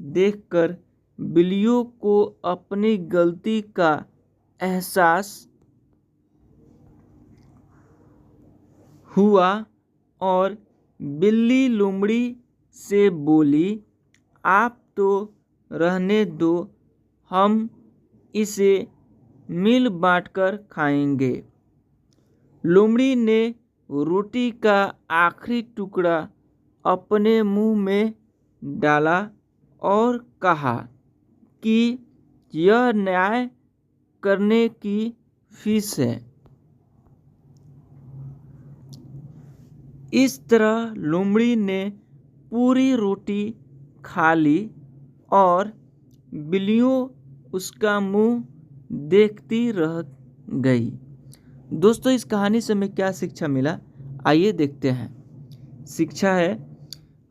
देखकर बिल्लियों को अपनी गलती का एहसास हुआ और बिल्ली लोमड़ी से बोली, आप तो रहने दो, हम इसे मिल बांटकर खाएंगे। लोमड़ी ने रोटी का आखिरी टुकड़ा अपने मुंह में डाला और कहा कि यह न्याय करने की फीस है। इस तरह लोमड़ी ने पूरी रोटी खा ली और बिल्लियों उसका मुंह देखती रह गई। दोस्तों, इस कहानी से हमें क्या शिक्षा मिला, आइए देखते हैं। शिक्षा है,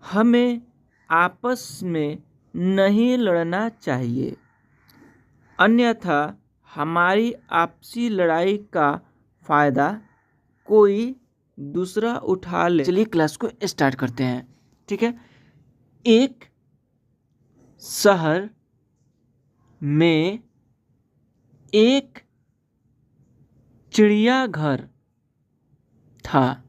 हमें आपस में नहीं लड़ना चाहिए, अन्यथा हमारी आपसी लड़ाई का फ़ायदा कोई दूसरा उठा ले। चलिए क्लास को स्टार्ट करते हैं, ठीक है। एक शहर में एक चिड़ियाघर था।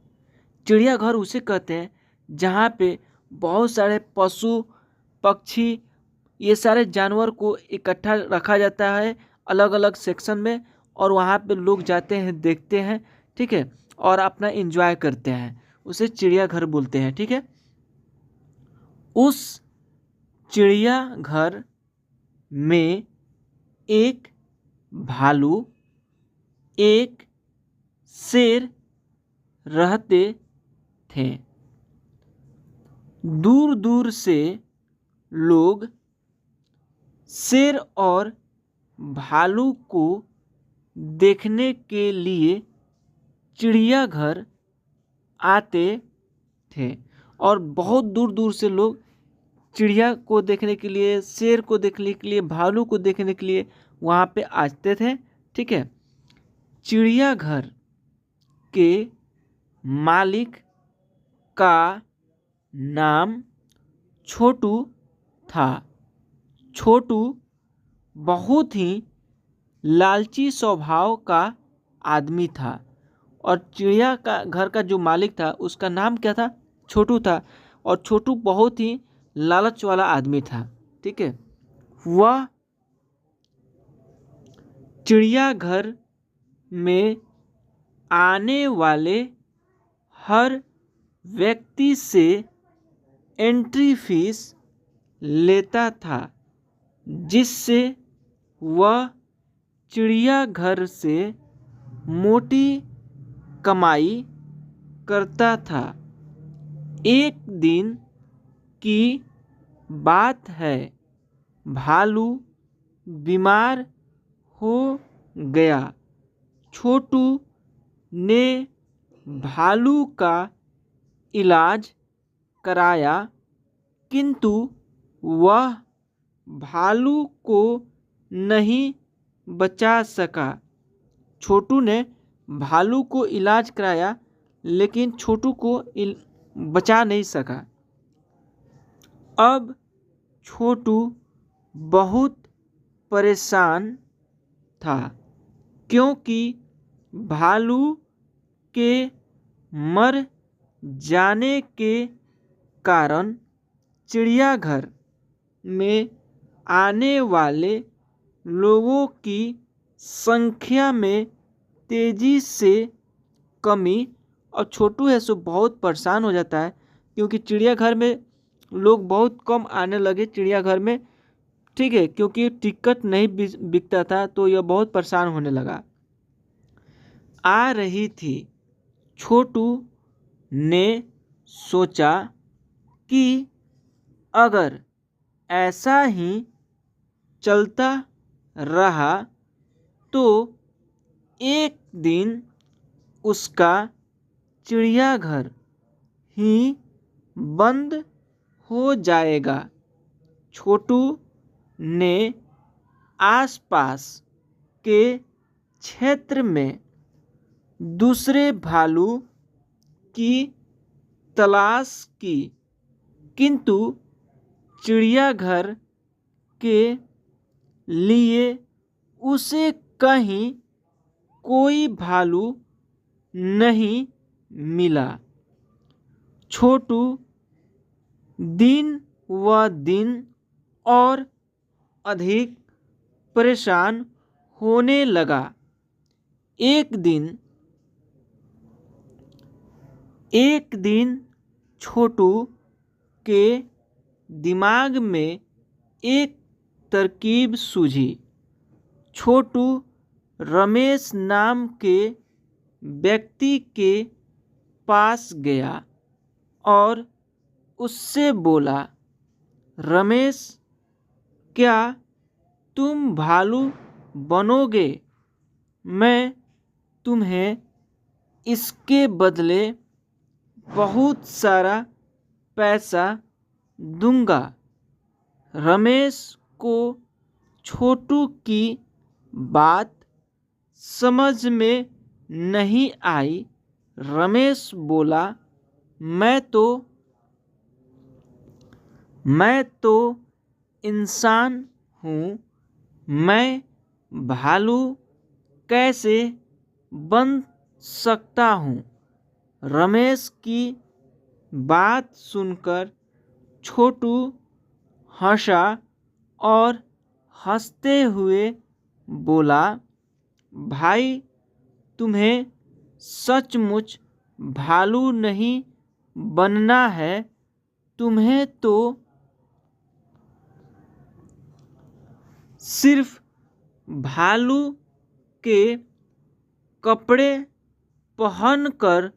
चिड़ियाघर उसे कहते हैं जहाँ पे बहुत सारे पशु पक्षी, ये सारे जानवर को इकट्ठा रखा जाता है अलग अलग सेक्शन में, और वहाँ पे लोग जाते हैं, देखते हैं, ठीक है, और अपना एंजॉय करते हैं। उसे चिड़ियाघर बोलते हैं, ठीक है। उस चिड़ियाघर में एक भालू, एक शेर रहते थे। दूर दूर से लोग शेर और भालू को देखने के लिए चिड़ियाघर आते थे। और बहुत दूर दूर से लोग चिड़िया को देखने के लिए, शेर को देखने के लिए, भालू को देखने के लिए वहाँ पे आते थे। ठीक है। चिड़ियाघर के मालिक का नाम छोटू था। छोटू बहुत ही लालची स्वभाव का आदमी था। और चिड़िया का घर का जो मालिक था उसका नाम क्या था? छोटू था। और छोटू बहुत ही लालच वाला आदमी था। ठीक है। वह चिड़ियाघर में आने वाले हर व्यक्ति से एंट्री फीस लेता था, जिससे वह चिड़ियाघर से मोटी कमाई करता था। एक दिन की बात है, भालू बीमार हो गया। छोटू ने भालू का इलाज कराया, किंतु वह भालू को नहीं बचा सका। छोटू ने भालू को इलाज कराया, लेकिन छोटू को बचा नहीं सका। अब छोटू बहुत परेशान था, क्योंकि भालू के मर जाने के कारण चिड़ियाघर में आने वाले लोगों की संख्या में तेजी से कमी। और छोटू है सो बहुत परेशान हो जाता है, क्योंकि चिड़ियाघर में लोग बहुत कम आने लगे चिड़ियाघर में। ठीक है। क्योंकि टिकट नहीं बिकता था, तो यह बहुत परेशान होने लगा। आ रही थी। छोटू ने सोचा कि अगर ऐसा ही चलता रहा तो एक दिन उसका चिड़ियाघर ही बंद हो जाएगा। छोटू ने आसपास के क्षेत्र में दूसरे भालू की तलाश की, किंतु चिड़ियाघर के लिए उसे कहीं कोई भालू नहीं मिला। छोटू दिन व दिन और अधिक परेशान होने लगा। एक दिन छोटू के दिमाग में एक तरकीब सूझी। छोटू रमेश नाम के व्यक्ति के पास गया और उससे बोला, रमेश, क्या तुम भालू बनोगे? मैं तुम्हें इसके बदले बहुत सारा पैसा दूंगा। रमेश को छोटू की बात समझ में नहीं आई। रमेश बोला, मैं तो इंसान हूँ, मैं भालू कैसे बन सकता हूँ? रमेश की बात सुनकर छोटू हंसा और हंसते हुए बोला, भाई, तुम्हें सचमुच भालू नहीं बनना है। तुम्हें तो सिर्फ भालू के कपड़े पहनकर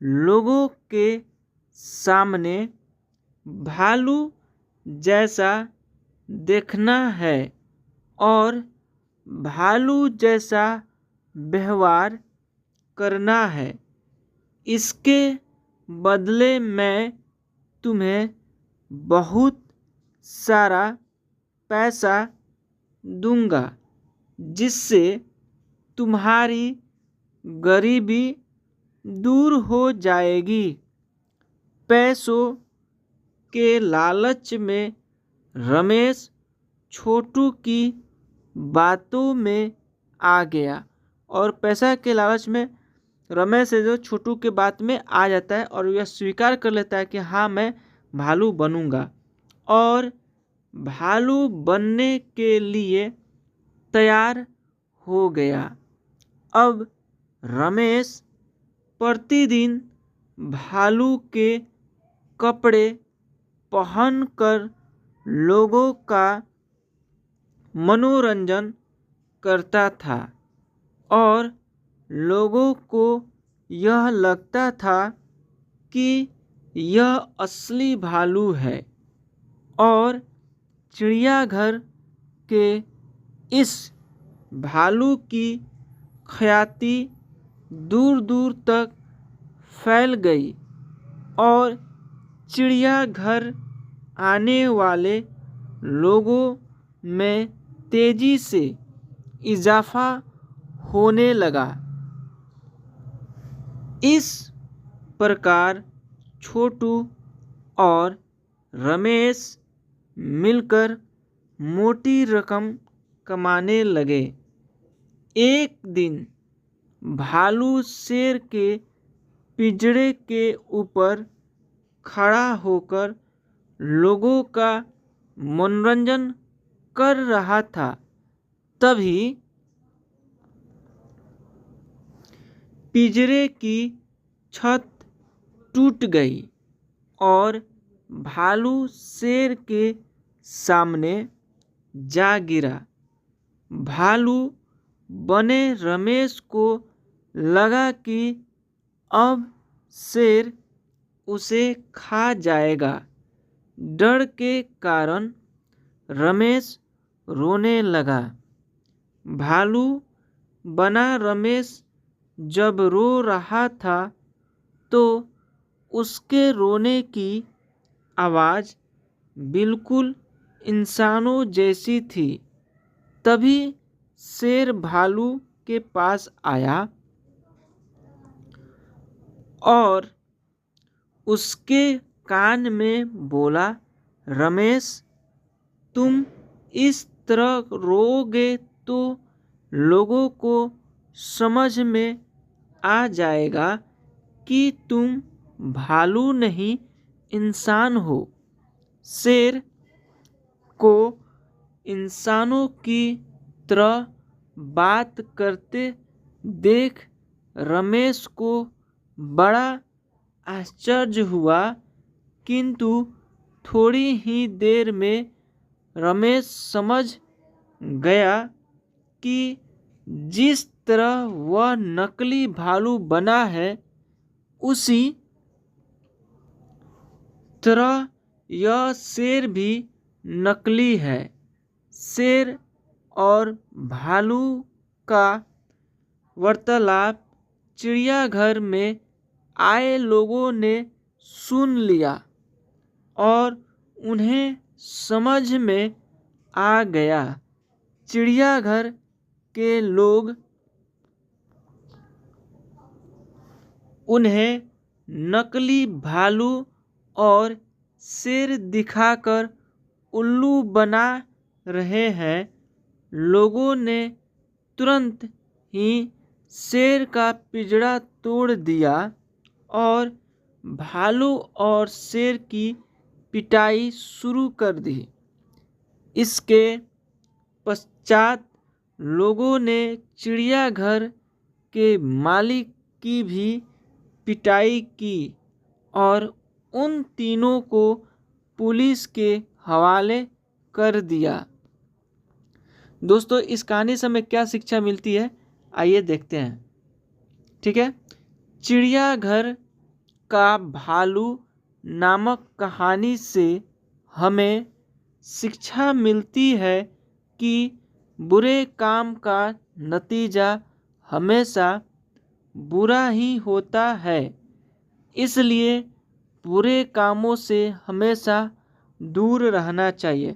लोगों के सामने भालू जैसा देखना है और भालू जैसा व्यवहार करना है। इसके बदले मैं तुम्हें बहुत सारा पैसा दूंगा, जिससे तुम्हारी गरीबी दूर हो जाएगी। पैसों के लालच में रमेश छोटू की बातों में आ गया और पैसा के लालच में रमेश से जो छोटू के बात में आ जाता है और यह स्वीकार कर लेता है कि हाँ, मैं भालू बनूंगा और भालू बनने के लिए तैयार हो गया। अब रमेश प्रतिदिन भालू के कपड़े पहनकर लोगों का मनोरंजन करता था और लोगों को यह लगता था कि यह असली भालू है और चिड़ियाघर के इस भालू की ख्याति दूर दूर तक फैल गई और चिड़ियाघर आने वाले लोगों में तेजी से इजाफा होने लगा। इस प्रकार छोटू और रमेश मिलकर मोटी रकम कमाने लगे। एक दिन भालू शेर के पिंजरे के ऊपर खड़ा होकर लोगों का मनोरंजन कर रहा था। तभी पिंजरे की छत टूट गई और भालू शेर के सामने जा गिरा। भालू बने रमेश को लगा कि अब शेर उसे खा जाएगा। डर के कारण रमेश रोने लगा। भालू बना रमेश जब रो रहा था तो उसके रोने की आवाज़ बिल्कुल इंसानों जैसी थी। तभी शेर भालू के पास आया और उसके कान में बोला, रमेश, तुम इस तरह रोओगे तो लोगों को समझ में आ जाएगा कि तुम भालू नहीं इंसान हो। शेर को इंसानों की तरह बात करते देख रमेश को बड़ा आश्चर्य हुआ, किंतु थोड़ी ही देर में रमेश समझ गया कि जिस तरह वह नकली भालू बना है उसी तरह यह शेर भी नकली है। शेर और भालू का वार्तालाप चिड़ियाघर में आए लोगों ने सुन लिया और उन्हें समझ में आ गया। चिड़ियाघर के लोग उन्हें नकली भालू और शेर दिखाकर उल्लू बना रहे हैं। लोगों ने तुरंत ही शेर का पिंजरा तोड़ दिया और भालू और शेर की पिटाई शुरू कर दी। इसके पश्चात लोगों ने चिड़ियाघर के मालिक की भी पिटाई की और उन तीनों को पुलिस के हवाले कर दिया। दोस्तों, इस कहानी से हमें क्या शिक्षा मिलती है, आइए देखते हैं। ठीक है, चिड़ियाघर का भालू नामक कहानी से हमें शिक्षा मिलती है कि बुरे काम का नतीजा हमेशा बुरा ही होता है। इसलिए बुरे कामों से हमेशा दूर रहना चाहिए।